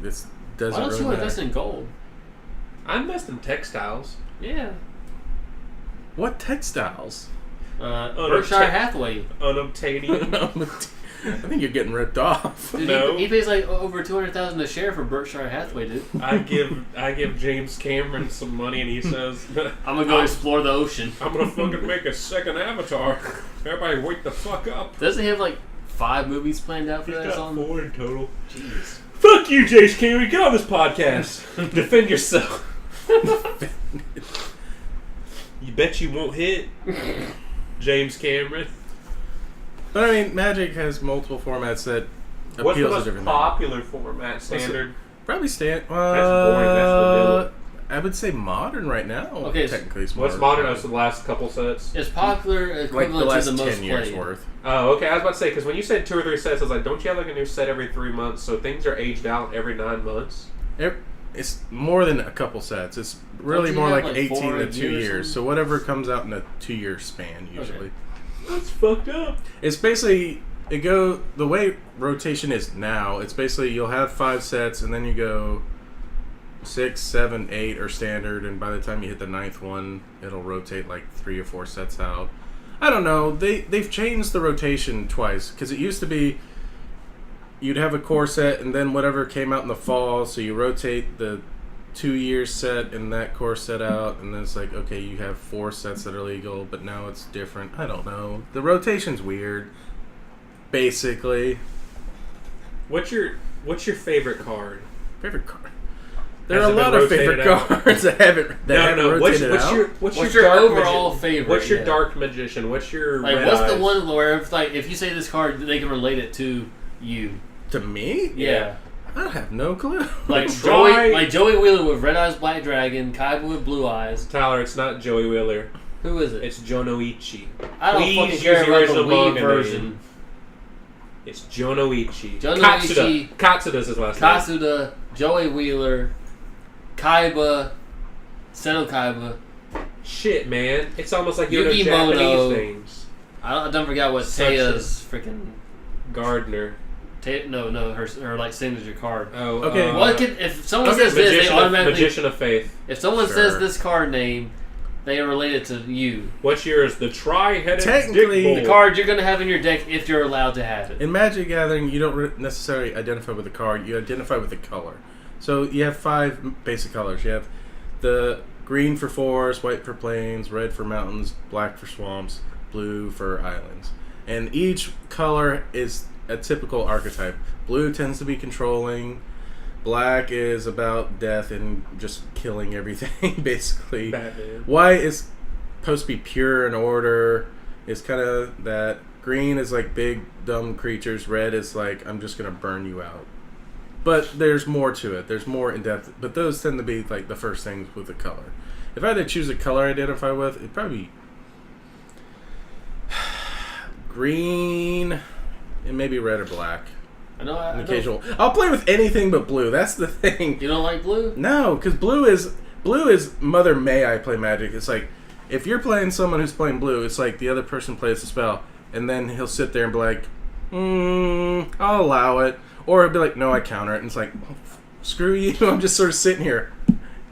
it doesn't Why don't really you matter. invest in gold? I invest in textiles. Yeah. What textiles? Berkshire Hathaway. Unobtainium. I think you're getting ripped off. Dude, No. he pays like over $200,000 a share for Berkshire Hathaway, dude. I give James Cameron some money and he says, I'm gonna go explore the ocean. I'm gonna fucking make a second Avatar. Everybody wake the fuck up. Doesn't he have like 5 movies planned out for He's that got song? 4 in total. Jeez. Fuck you, James Cameron. Get on this podcast. Defend yourself. You bet you won't hit, James Cameron. But I mean, Magic has multiple formats that What's the appeals to most different popular format? Standard. things. Probably stand. boring, that's I would say modern right now. Okay, so technically, it's What's modern? That's the last couple sets. It's popular like the equivalent last to the most 10 years played. worth. Oh, okay. I was about to say, because when you said 2 or 3 sets, I was like, don't you have like a new set every 3 months? So things are aged out every 9 months. It's more than a couple sets. It's really Don't you more have, like like, 18 4 to a 2 year or years. something? So whatever comes out in a 2-year span usually. Okay. That's fucked up. It's basically the way rotation is now. It's basically you'll have 5 sets and then you go 6, 7, 8 are standard, and by the time you hit the 9th one, it'll rotate like 3 or 4 sets out. I don't know. They've changed the rotation twice because it used to be you'd have a core set and then whatever came out in the fall, so you rotate the 2-year set and that core set out, and then it's like, okay, you have 4 sets that are legal, but now it's different. I don't know. The rotation's weird, basically. What's your favorite card? Favorite card? There Has are it a been lot of favorite rotated out? cards that haven't rotated out. What's your dark overall magician? favorite? What's your Yeah. dark magician? What's your Like, red what's eyes? the one where if you say this card, they can relate it to you? To me? Yeah. I have no clue. Like Try- Joey Wheeler with Red Eyes Black Dragon, Kaiba with Blue Eyes. Tyler, it's not Joey Wheeler. Who is it? It's Jonoichi. I don't Please fucking use care the about the original Wii manga version. name. It's Jonoichi. Jonoichi. Katsuda's his last name. Kasuda, Joey Wheeler, Kaiba, Seto Kaiba. Shit, man. It's almost like you know Yukimoto. Japanese names. I don't forget what Such Teia's freaking. Gardner. Her like signature card. Oh, Okay. What can if someone Okay, says this, they Magician automatically. of Faith. If someone Sure. says this card name, they are related to you. What's yours? The tri-headed Technically- dick The bull. card you're gonna have in your deck if you're allowed to have it. In Magic Gathering, you don't necessarily identify with the card. You identify with the color. So you have 5 basic colors. You have the green for forests, white for plains, red for mountains, black for swamps, blue for islands. And each color is a typical archetype. Blue tends to be controlling. Black is about death and just killing everything, basically. Batman. White is supposed to be pure and order. It's kind of that. Green is like big, dumb creatures. Red is like, I'm just going to burn you out. But there's more to it. There's more in depth. But those tend to be like the first things with the color. If I had to choose a color I identify with, it'd probably be green and maybe red or black. I know. I Occasional. I'll play with anything but blue. That's the thing. You don't like blue? No, because blue is Mother May I play Magic. It's like if you're playing someone who's playing blue, it's like the other person plays the spell, and then he'll sit there and be like, I'll allow it, or he'll be like, no, I counter it, and it's like, screw you. I'm just sort of sitting here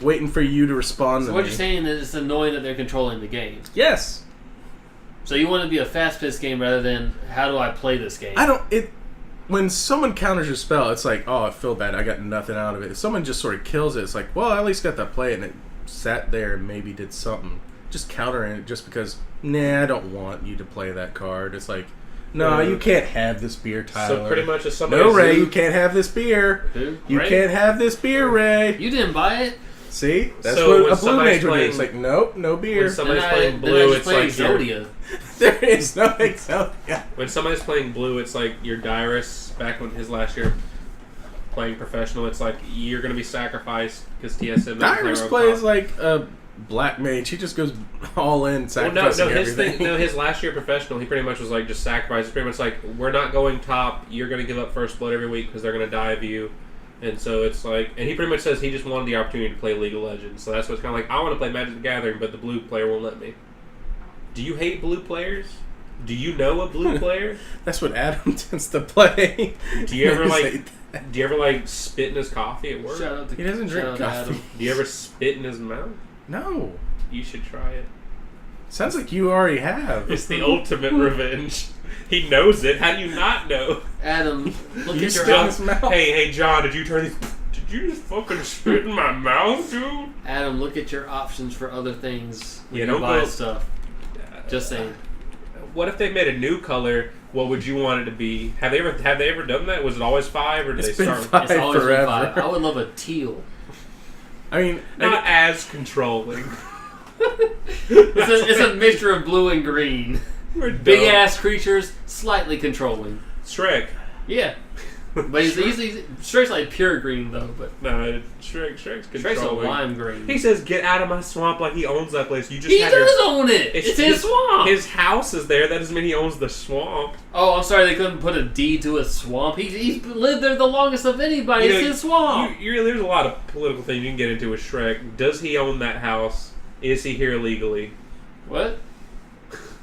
waiting for you to respond. So to what me. you're saying is it's annoying that they're controlling the game. Yes. So you want to be a fast-paced game rather than how do I play this game? When someone counters your spell, it's like, oh, I feel bad. I got nothing out of it. If someone just sort of kills it, it's like, well, I at least got to play it, and it sat there and maybe did something. Just countering it just because, I don't want you to play that card. It's like, no, you can't have this beer, Tyler. So pretty much if somebody... No, Ray, you can't have this beer. Who? You Ray? can't have this beer, Ray. You didn't buy it? See? That's So what when a blue somebody's mage would do. playing- It's like, nope, no beer. When somebody's Then I playing blue, just it's play like your- Exodia. There is no Exodia. When somebody's playing blue, it's like your Dyrus back when his last year playing professional. It's like you're going to be sacrificed because TSM. doesn't play Dyrus Rogue plays Top. like a Black Mage, he just goes all in, Well, no, sacrificing his everything. thing, no, his last year professional, he pretty much was like just sacrifice. Pretty much like, we're not going top. You're going to give up first blood every week because they're going to die of you. And so it's like, and he pretty much says he just wanted the opportunity to play League of Legends. So that's what's kind of like, I want to play Magic the Gathering, but the blue player won't let me. Do you hate blue players? Do you know a blue player? That's what Adam tends to play. Do you ever like spit in his coffee at work? Shout out to, He doesn't drink shout out to coffee. Adam. Do you ever spit in his mouth? No. You should try it. Sounds like you already have. It's the ultimate revenge. He knows it. How do you not know? Adam, look You at your spit in his mouth. Hey, John, did you turn these? Did you just fucking spit in my mouth, dude? Adam, look at your options for other things when Yeah, you don't buy go- stuff. Just saying. What if they made a new color? What would you want it to be? Have they ever done that? Was it always 5 or did It's they been start 5 It's always been forever. 5. I would love a teal. I mean, not as controlling? It's a mixture of blue and green. We're Big dumb. ass creatures, slightly controlling. Shrek. Yeah. But he's Shrek's like pure green though, but No, Shrek's Shrek's a controlling. lime green. He says, "Get out of my swamp!" Like he owns that place. You just He had does your- own it. It's his swamp. His house is there. That doesn't mean he owns the swamp. Oh, I'm sorry they couldn't put a deed to his swamp. He's lived there the longest of anybody. You know, It's his swamp. There's a lot of political things you can get into with Shrek. Does he own that house? Is he here legally? What?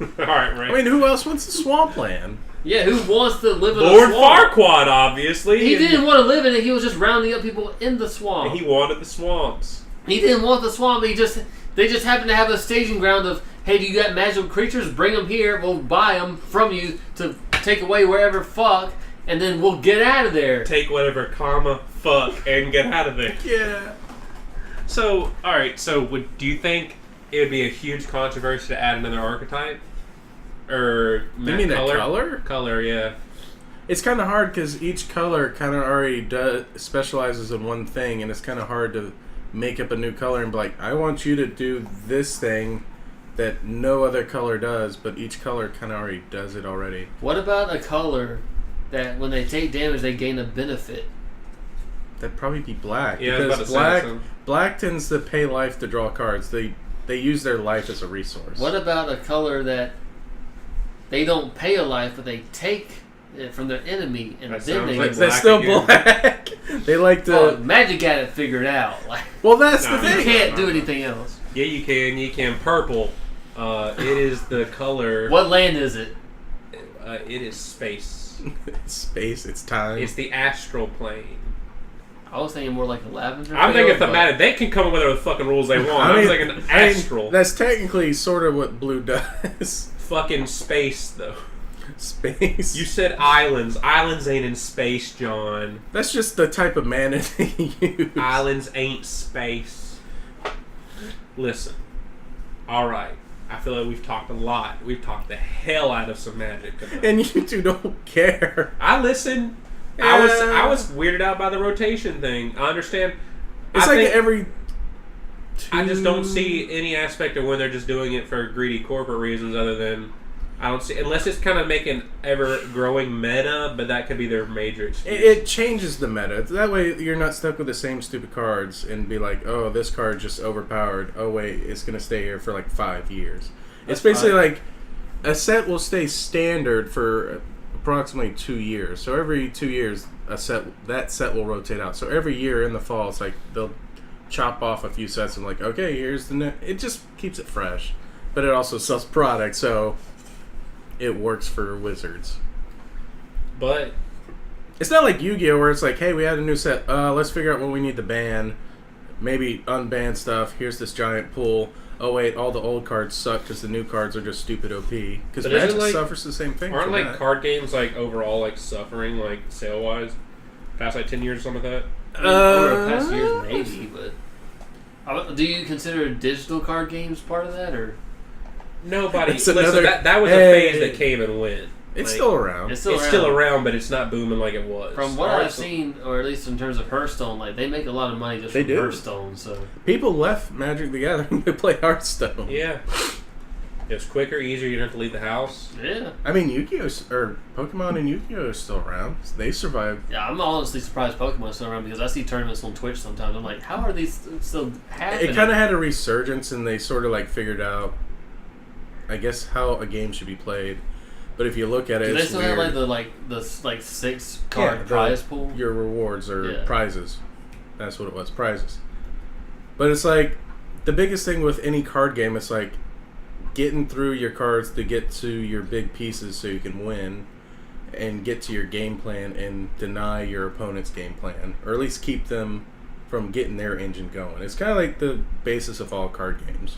All right, right. I mean, who else wants the swampland? Yeah, who wants to live in Lord a swamp? Farquaad, obviously. He And- didn't want to live in it. He was just rounding up people in the swamp. He wanted the swamps. He didn't want the swamp. They just happened to have a staging ground of, hey, do you got magical creatures? Bring them here. We'll buy them from you to take away wherever fuck, and then we'll get out of there. Take whatever, fuck, and get out of there. Yeah. So, all right. So, do you think it would be a huge controversy to add another archetype? Or You mean a color? Color, yeah. It's kind of hard because each color kind of already specializes in one thing, and it's kind of hard to make up a new color and be like, I want you to do this thing that no other color does, but each color kind of already does it already. What about a color that when they take damage, they gain a benefit? That'd probably be black. Yeah, I was about because to say something. black tends to pay life to draw cards. They use their life as a resource. What about a color that they don't pay a life, but they take it from their enemy, and That then sounds they like get They're black still again. black. They like to. Oh, Magic got it figured out. Like, Well, that's No, the you thing. can't do anything else. Yeah, you can. You can. Purple. It is the color. What land is it? It is space. It's space. It's time. It's the astral plane. I was thinking more like a lavender. I'm field, thinking but- thematic. They can come up with whatever the fucking rules they want. I was thinking astral. that's technically sort of what blue does. Fucking space, though. Space. You said islands. Islands ain't in space, John. That's just the type of mana they use. Islands ain't space. Listen. Alright. I feel like we've talked a lot. We've talked the hell out of some magic tonight. And you two don't care. I listen. Yeah. I was weirded out by the rotation thing. I understand. It's I like think- every. I just don't see any aspect of when they're just doing it for greedy corporate reasons other than I don't see unless it's kind of making ever growing meta, but that could be their major excuse. It changes the meta. That way you're not stuck with the same stupid cards and be like, oh, this card just overpowered. Oh, wait, it's going to stay here for like 5 years. That's It's basically fine. like a set will stay standard for approximately 2 years. So every 2 years, that set will rotate out. So every year in the fall, it's like they'll chop off a few sets and like, okay, here's the next. It just keeps it fresh. But it also sells product, so it works for Wizards. But It's not like Yu-Gi-Oh! Where it's like, hey, we had a new set. Let's figure out what we need to ban. Maybe unban stuff. Here's this giant pool. Oh, wait, all the old cards suck because the new cards are just stupid OP. Because But isn't Magic like- suffers the same thing. aren't from like that. card games like overall like suffering like sale wise past like 10 years or something like that? I mean, over the past years, maybe, but do you consider digital card games part of that, or Nobody. It's Listen, another- that was hey. a phase that came and went. It's Like, still around. it's It's still around, but it's not booming like it was. From what Alright, I've so- seen, or at least in terms of Hearthstone, like they make a lot of money just They from do. Hearthstone. So People left Magic the Gathering to play Hearthstone. Yeah. It's quicker, easier. You don't have to leave the house. Yeah. I mean, Yu-Gi-Oh! Or Pokemon and Yu-Gi-Oh! Are still around. They survived. Yeah, I'm honestly surprised Pokemon's still around because I see tournaments on Twitch sometimes. I'm like, how are these still happening? It kind of had a resurgence, and they sort of like figured out, I guess, how a game should be played. But if you look at it, Do they it's still weird. have the 6 card prize pool? Your rewards or prizes. That's what it was, prizes. But it's like the biggest thing with any card game. It's like getting through your cards to get to your big pieces so you can win, and get to your game plan and deny your opponent's game plan, or at least keep them from getting their engine going. It's kind of like the basis of all card games.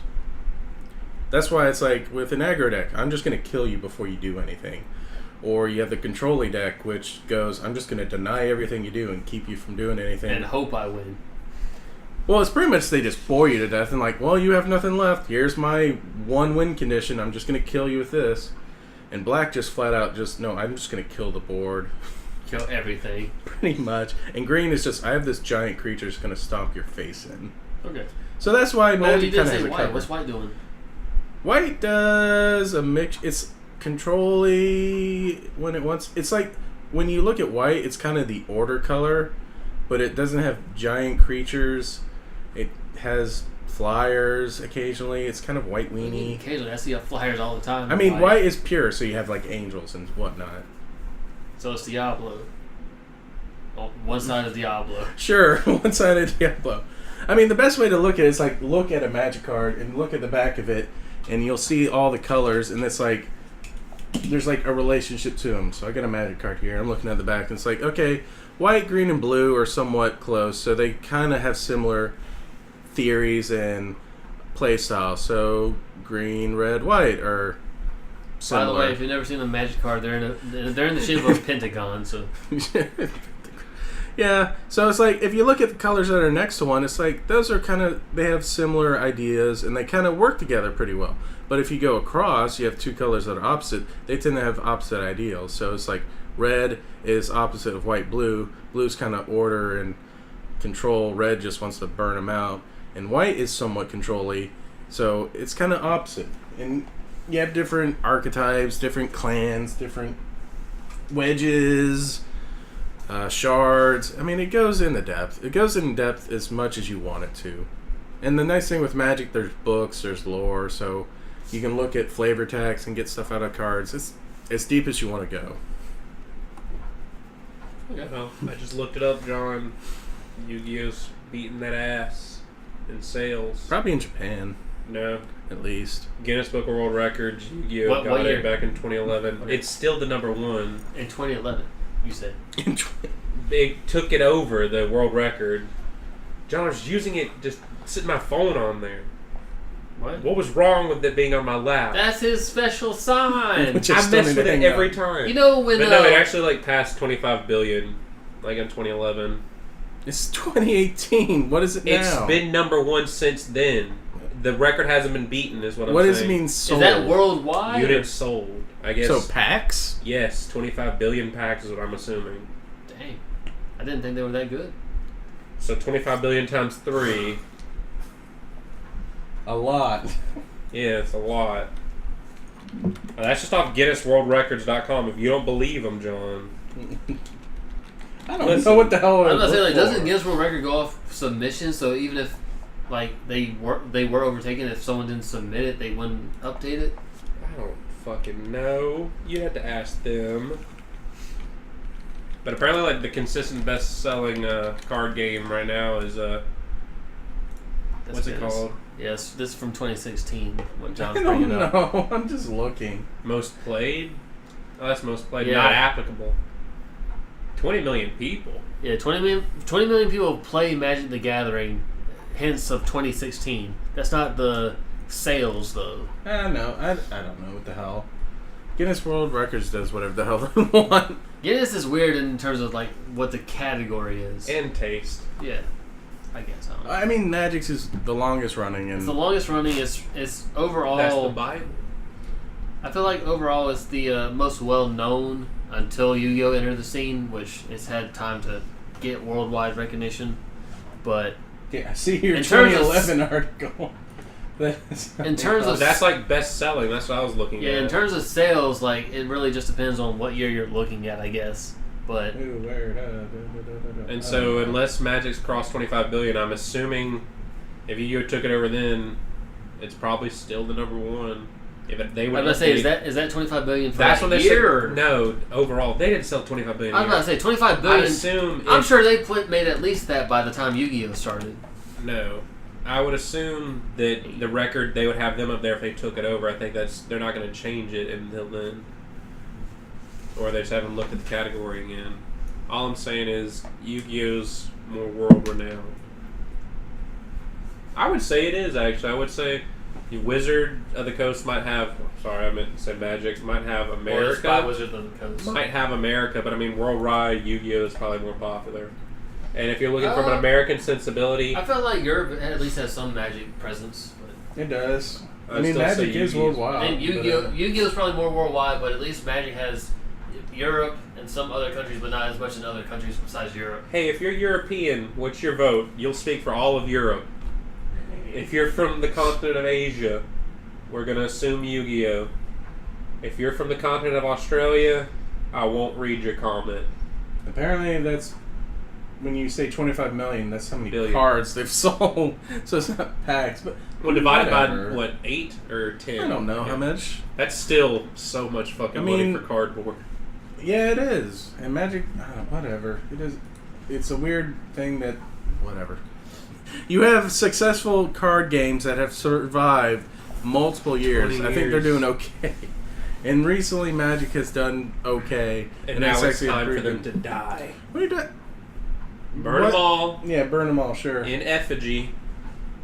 That's why it's like with an aggro deck, I'm just going to kill you before you do anything. Or you have the control-y deck, which goes, I'm just going to deny everything you do and keep you from doing anything. And hope I win. Well, it's pretty much they just bore you to death and like, well, you have nothing left. Here's my 1 win condition. I'm just going to kill you with this. And black just flat out no, I'm just going to kill the board. Kill everything. Pretty much. And green is just, I have this giant creature that's going to stomp your face in. Okay. So that's why Well, you Magic did kind of say has a white. cover. What's white doing? White does a mix. It's control-y when it wants. It's like when you look at white, it's kind of the order color, but it doesn't have giant creatures. It has flyers occasionally. It's kind of white weenie. Occasionally, I see flyers all the time. I mean, white is pure, so you have like angels and whatnot. So it's Diablo. Oh, one side is Diablo. Sure, one-sided Diablo. I mean, the best way to look at it is like look at a Magic card and look at the back of it, and you'll see all the colors, and it's like there's like a relationship to them. So I got a Magic card here. I'm looking at the back, and it's like, okay, white, green, and blue are somewhat close, so they kind of have similar theories and play style. So green, red, white are similar. By the way, if you've never seen a Magic card, they're in the shape of a pentagon. So yeah, so it's like if you look at the colors that are next to one, it's like those are kind of, they have similar ideas and they kind of work together pretty well. But if you go across, you have 2 colors that are opposite, they tend to have opposite ideals. So it's like red is opposite of white, blue. Blue's kind of order and control. Red just wants to burn them out. And white is somewhat control-y, so it's kind of opposite. And you have different archetypes, different clans, different wedges, shards. I mean, it goes into depth. It goes in depth as much as you want it to. And the nice thing with Magic, there's books, there's lore, so you can look at flavor text and get stuff out of cards. It's as deep as you want to go. Okay. Well, I just looked it up, John. Yu-Gi-Oh's beating that ass in sales. Probably in Japan, No. at least. Guinness Book of World Records, Yu-Gi-Oh! What got year? it back in 2011. Okay. It's still the number 1. in 2011, you said. They took it over, the world record. John, I was using it, just sitting my phone on there. What? What was wrong with it being on my lap? That's his special sign. Which I still mess need with to it hang every out. time. You know when? But no, it actually like passed 25 billion, like in 2011. It's 2018. What is it now? It's been number 1 since then. The record hasn't been beaten, is what I'm What saying. does it mean is sold? that worldwide? Units sold, I guess. So packs? Yes, 25 billion packs is what I'm assuming. Dang, I didn't think they were that good. So 25 billion times 3. A lot. Yeah, it's a lot. That's just off GuinnessWorldRecords.com. If you don't believe them, John. I don't Listen, know what the hell. I was gonna say, like, it doesn't Guinness World Record go off submission? So even if like they were overtaken, if someone didn't submit it, they wouldn't update it. I don't fucking know. You'd have to ask them. But apparently, like, the consistent best-selling card game right now is That's what's it Guinness. called? Yes, this is from 2016. What I John's don't bringing up. know. I'm just looking. Most played. Oh, that's most played. Yeah. Not applicable. 20 million people. Yeah, 20 million people play Magic the Gathering, hence of 2016. That's not the sales, though. I don't know. I don't know what the hell. Guinness World Records does whatever the hell they want. Guinness is weird in terms of, like, what the category is. And taste. Yeah, I guess. I don't know. I mean, Magic's is the longest running, and It's the longest running. It's overall. That's the Bible. I feel like overall it's the most well known until Yu-Gi-Oh entered the scene, which it's had time to get worldwide recognition. But yeah, I see your in terms of 2011 article. In terms of That's like best selling. That's what I was looking at. in terms of sales, like it really just depends on what year you're looking at, I guess. But And so, unless Magic's crossed 25 billion, I'm assuming if you took it over, then it's probably still the number one. If they would, I was gonna say, is that 25 billion for that's that what they year? said. No, overall, they didn't sell 25 billion. I was about to say 25 billion. I assume. I'm sure they made at least that by the time Yu-Gi-Oh started. No, I would assume that the record they would have them up there if they took it over. I think they're not going to change it until then, or they just haven't looked at the category again. All I'm saying is Yu-Gi-Oh's more world renowned. I would say it is actually. I would say the Wizard of the Coast might have. Sorry, I meant to say Magic might have America. Or Wizard of the Coast might have America, but I mean worldwide, Yu-Gi-Oh is probably more popular. And if you're looking from an American sensibility, I felt like Europe at least has some Magic presence. But it does. I I'd mean, still say Magic is Yu-Gi-Oh's worldwide. and Yu-Gi-Oh is probably more worldwide, but at least Magic has Europe and some other countries, but not as much in other countries besides Europe. hey, if you're European, what's your vote? You'll speak for all of Europe. If you're from the continent of Asia, we're going to assume Yu-Gi-Oh. If you're from the continent of Australia, I won't read your comment. Apparently, that's when you say 25 million. That's how many Billion. cards they've sold. So it's not packs, but Well, divided whatever. by, what, 8 or 10? I don't know Yeah. how much. That's still so much fucking I money mean- for cardboard. Yeah, it is. And Magic, whatever. It is. It's a weird thing that, whatever. You have successful card games that have survived multiple years. 20 I think they're years. doing okay. And recently, Magic has done okay. And now it's actually time for improved. them to die. What are you doing? Burn What? them all Yeah, burn them all, sure. in effigy.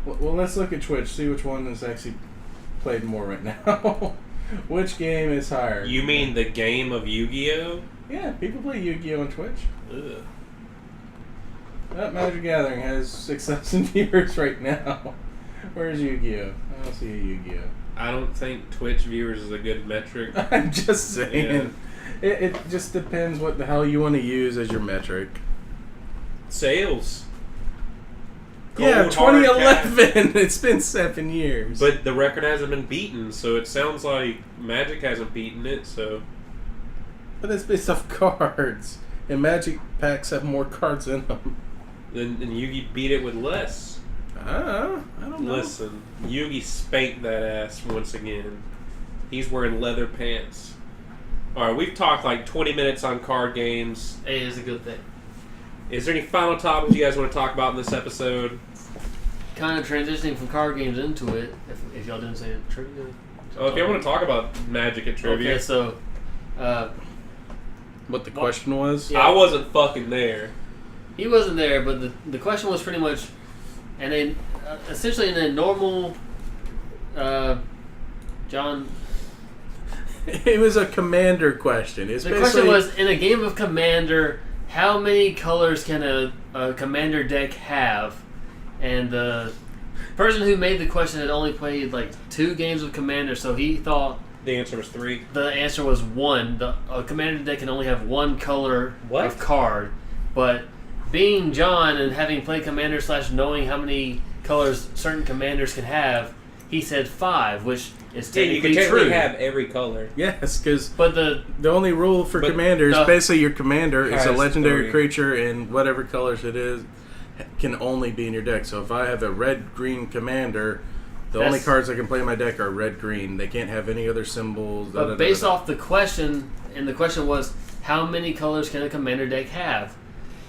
Well, let's look at Twitch, see which one is actually played more right now. Which game is higher? You mean the game of Yu-Gi-Oh? Yeah, people play Yu-Gi-Oh! On Twitch. Ugh. That Magic Gathering has 6,000 viewers right now. Where's Yu-Gi-Oh? I don't see a Yu-Gi-Oh. I don't think Twitch viewers is a good metric. I'm just saying. It just depends what the hell you want to use as your metric. Sales. Yeah, Cold, hard 2011. It's been 7 years. But the record hasn't been beaten, so it sounds like Magic hasn't beaten it, so... But it's based off cards. And Magic packs have more cards in them. Then Yugi beat it with less. I don't know. Listen, Yugi spanked that ass once again. He's wearing leather pants. Alright, we've talked like 20 minutes on card games. Hey, it's a good thing. Is there any final topics you guys want to talk about in this episode? Kind of transitioning from card games into it, if y'all didn't say it, trivia. Oh, if you want to talk about Magic and trivia. Okay, so What the question was? Yeah. I wasn't fucking there. he wasn't there, but the question was pretty much, and then essentially in a normal, John. It was a commander question. It's The basically question was, in a game of Commander, how many colors can a Commander deck have? And the person who made the question had only played like 2 games of Commander, so he thought The answer was 3. the answer was 1. A Commander deck can only have 1 color What? of card. But being John and having played Commander / knowing how many colors certain Commanders can have, he said 5, which is Yeah, you technically can true. technically have every color. yes, because But the the only rule for But commander is the- basically your commander is a Has legendary 3. creature, and whatever colors it is can only be in your deck. So if I have a red-green commander, the only That's- cards I can play in my deck are red-green. They can't have any other symbols. But based off the question, and the question was, how many colors can a Commander deck have?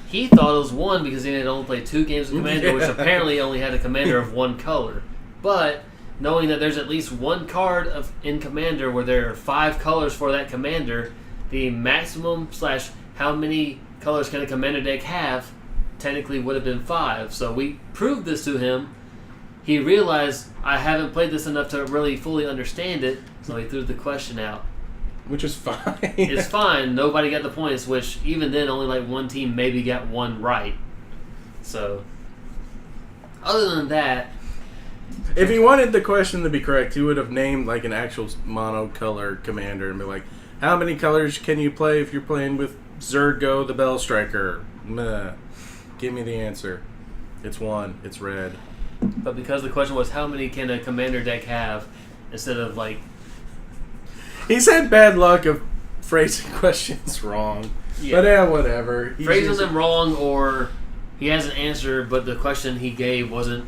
He thought it was 1 because he had only played 2 games of Commander, which Yeah. apparently only had a Commander of 1 color. But knowing that there's at least 1 card in Commander where there are 5 colors for that Commander, the maximum / how many colors can a Commander deck have technically would have been 5. So we proved this to him. He realized I haven't played this enough to really fully understand it, so he threw the question out. which is fine. It's fine. Nobody got the points, which even then only like 1 team maybe got 1 right. So, other than that, If he wanted the question to be correct, he would have named like an actual monocolor commander and be like, how many colors can you play if you're playing with Zergo the Bell Striker? Meh. Give me the answer. It's 1. It's red. But because the question was how many can a commander deck have, instead of like He's had bad luck of phrasing questions wrong. Yeah. But whatever. phrasing them wrong, or he has an answer, but the question he gave wasn't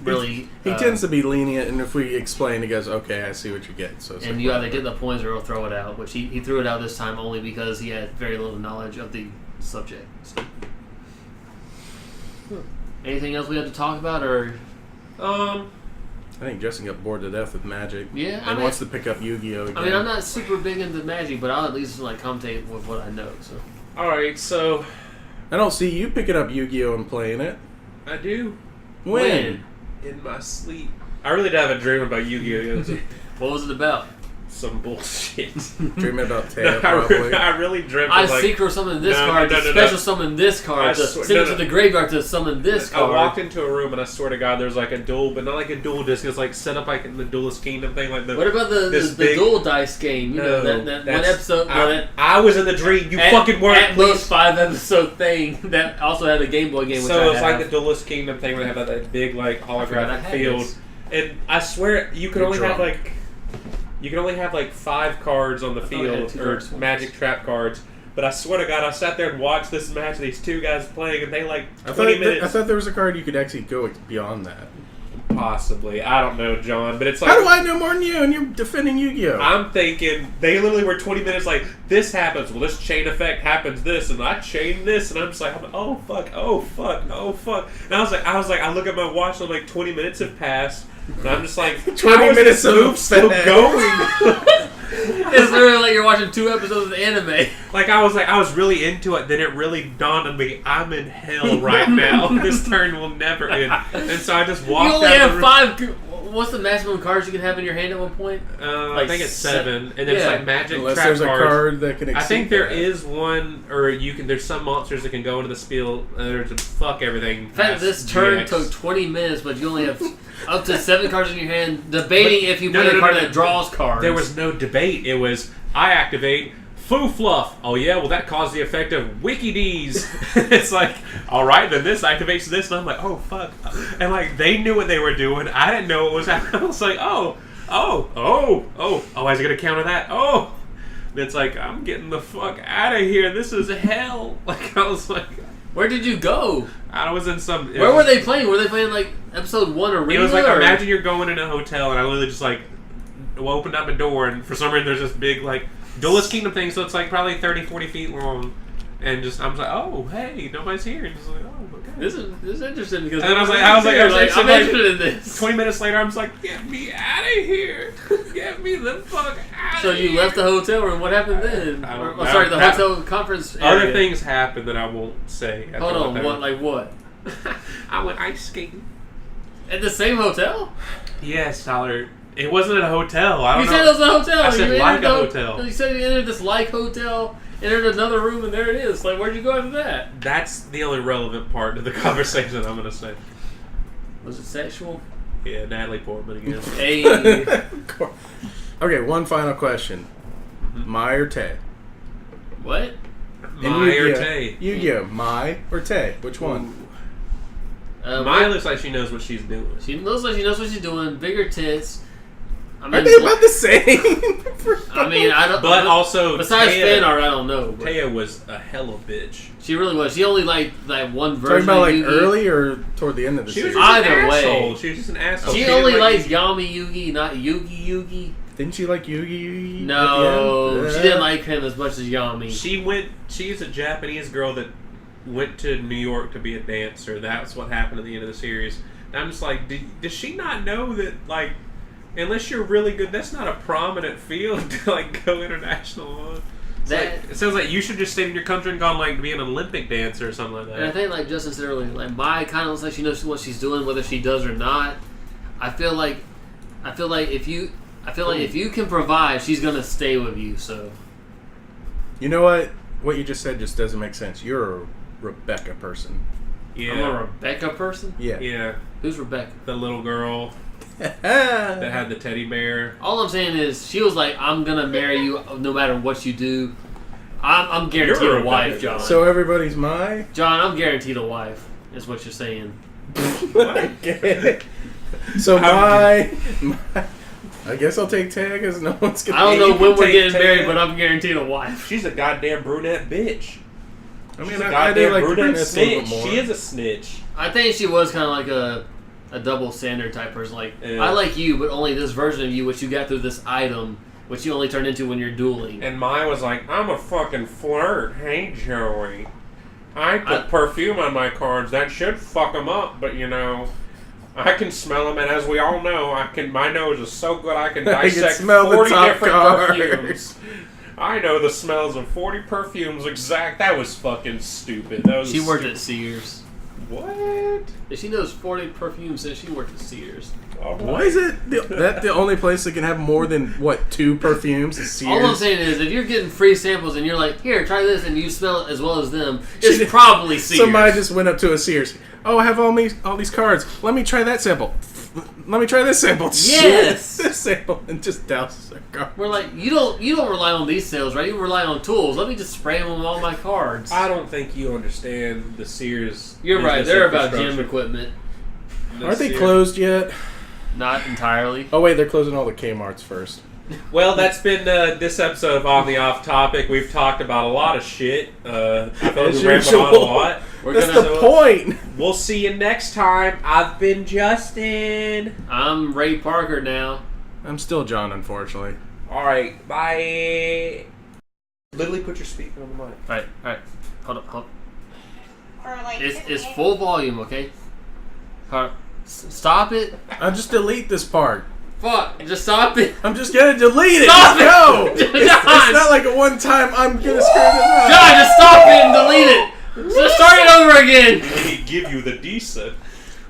really. He tends to be lenient, and if we explain, he goes, "Okay, I see what you get." So, it's and like, you either get the points or he'll throw it out, which he threw it out this time only because he had very little knowledge of the subject. So. Anything else we have to talk about, or? I think Justin got bored to death with Magic. Yeah, and wants to pick up Yu-Gi-Oh again. I mean, I'm not super big into Magic, but I'll at least like commentate with what I know. So. All right, so I don't see you picking up Yu-Gi-Oh and playing it. I do When? in my sleep. I really did have a dream about Yu-Gi-Oh. What was it about? Some bullshit. Dreaming about No, Taya, probably. I really dreamt I of, like, secret summon this No, card, no, to no, special no. summon this card, I to swear- send no, it to no. the graveyard to summon this I card. walked into a room and I swear to God, there's like a duel, but not like a duel disc. It's like set up like in the Duelist Kingdom thing, like the. What about the this the big- dual dice game? You know, that one that's- episode. I was in the dream. You fucking weren't. At most 5 episode thing that also had a Game Boy game. Which So I it's have. like the Duelist Kingdom thing where they have that big like forgot I holographic had field, this. and I swear you could You're only have drunk. like. You can only have like 5 cards on the thought I had field, 2 or cards. Magic Trap cards. But I swear to God, I sat there and watched this match of these two guys playing, and they like I 20 thought, minutes. I thought there was a card you could actually go beyond that. Possibly. I don't know, John, but it's like. How do I know more than you? And you're defending Yu-Gi-Oh. I'm thinking they literally were 20 minutes like this happens. Well, this chain effect happens. This and I chain this, and I'm just like, oh fuck, oh fuck, oh fuck. And I was like, I look at my watch, and I'm like, 20 minutes have passed, and I'm just like, 20 how is minutes this of move still fat. going? It's literally like you're watching 2 episodes of anime. Like I was really into it. Then it really dawned on me, I'm in hell right now. This turn will never end. And so I just walked. You only out have the 5. What's the maximum cards you can have in your hand at one point? I like think it's 7, and then yeah. it's like Magic Unless Trap there's a cards. card that can I exceed think there that. is one, or you can. There's some monsters that can go into the spiel to fuck everything. In fact, past this turn GX. took 20 minutes, but you only have up to 7 cards in your hand, debating if you No, play no, a card no, no. that draws cards. There was no debate. It was I activate Foo Fluff. Oh yeah, well that caused the effect of Wiki D's. It's like, all right, then this activates this, and I'm like, oh fuck, and like they knew what they were doing. I didn't know what was happening. I was like, oh, is it gonna counter that? Oh, and it's like I'm getting the fuck out of here. This is hell. Like I was like, Where did you go? I was in some. Where were they playing? Were they playing like episode 1 arena? It was like, or? imagine you're going in a hotel, and I literally just like opened up a door, and for some reason there's this big like Duelist Kingdom thing, so it's like probably 30, 40 feet long, and just I'm just like, oh hey, nobody's here, and just like, oh okay. This is interesting because And I was like, I'm I'm interested in this. 20 minutes later, I'm just like, get me out of here, get me the fuck out. So of you here. left the hotel room. What happened then? I don't Oh, know. sorry, the That- hotel conference area. Other things happened that I won't say. I Hold don't on, know what? Like what? I went ice skating. At the same hotel? Yes, Tyler. It wasn't at a hotel. I don't You know. said it was a hotel. I said You like entered a the- hotel. You said you entered this like hotel, entered another room, and there it is. Like, where'd you go after that? That's the only relevant part of the conversation I'm going to say. Was it sexual? Yeah, Natalie Portman again. Hey. Okay, one final question. Mai or Tay? What? In Mai or Yu-Gi-Oh. Tay? Yu-Gi-Oh! Mai or Tay? Which one? Mai looks like she knows what she's doing. She looks like she knows what she's doing. Bigger tits. I mean, Are they about the same? I mean, I don't. But also, besides Taya, fan art, I don't know. But Taya was a hella bitch. she really was. She only liked one Talking version. about of like Yugi. early or toward the end of the She was series? just Either an way. asshole. She was just an asshole. She didn't only like likes Yami Yugi, not Yugi Yugi. Didn't she like Yu-Gi? No, at the she end? didn't like him as much as Yami. She's a Japanese girl that went to New York to be a dancer. That's what happened at the end of the series. And I'm just like, does she not know that, like, unless you're really good, that's not a prominent field to, like, go international on? It sounds like you should just stay in your country and go, like, be an Olympic dancer or something like that. And I think, like Justin said earlier, like Mai kind of looks like she knows what she's doing, whether she does or not. I feel like if you can provide, she's gonna stay with you. So, You know what? What you just said just doesn't make sense. You're a Rebecca person. Yeah. I'm a Rebecca person. Yeah. Yeah. Who's Rebecca? The little girl that had the teddy bear. All I'm saying is, she was like, "I'm gonna marry you no matter what you do." I'm guaranteed You're a a wife, Rebecca. John. So everybody's Mai? John, I'm guaranteed a wife. Is what you're saying. Okay. So my, I guess I'll take tag as no one's gonna. I don't know you when can we're take getting Tag. married, but I'm guaranteed a wife. She's a goddamn brunette bitch. I She's mean, a I do goddamn like the brunette brunettes a little snitch. bit more. She is a snitch. I think she was kind of like a double standard type person. Like, Yeah. I like you, but only this version of you, which you got through this item, which you only turn into when you're dueling. And mine was like, I'm a fucking flirt. Hey, Joey. I put perfume on my cards. That should fuck them up, but you know, I can smell them, and as we all know, my nose is so good I can I can dissect smell the 40 top different cards. perfumes. I know the smells of 40 perfumes exact. That was fucking stupid. That was She worked at Sears. What? If she knows 40 perfumes, then she worked at Sears. All right. Why is it that the only place that can have more than what 2 perfumes is Sears? All I'm saying is, if you're getting free samples and you're like, here, try this, and you smell it as well as them, She it's did- probably Sears. Somebody just went up to a Sears. Oh, I have all these cards. Let me try that sample. Let me try this sample. Yes! This sample, and just douses their card. We're like, you don't rely on these sales, right? You rely on tools. Let me just spray them on all my cards. I don't think you understand the Sears. You're right. business They're about gym infrastructure. equipment. The Aren't they Sears- closed yet? Not entirely. Oh wait, they're closing all the Kmart's first. Well, that's been this episode of On the Off Topic. We've talked about a lot of shit. I feel like As we rambled on a usual. lot. That's the point. We'll see you next time. I've been Justin. I'm Ray Parker now. I'm still John, unfortunately. All right, bye. Literally put your speaker on the mic. All right. Hold up. Or like It's full volume, okay? Stop it. I'll just delete this part. Fuck. Just stop it. I'm just gonna delete it. Stop it! No, John! it's not like a one-time. I'm gonna screw this up. John, just stop it and delete it. Just start it over again. Let me give you the decent.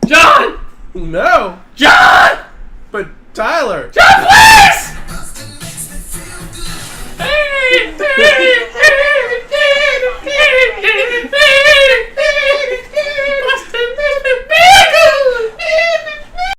John! No, John! but Tyler. John, please! Hey!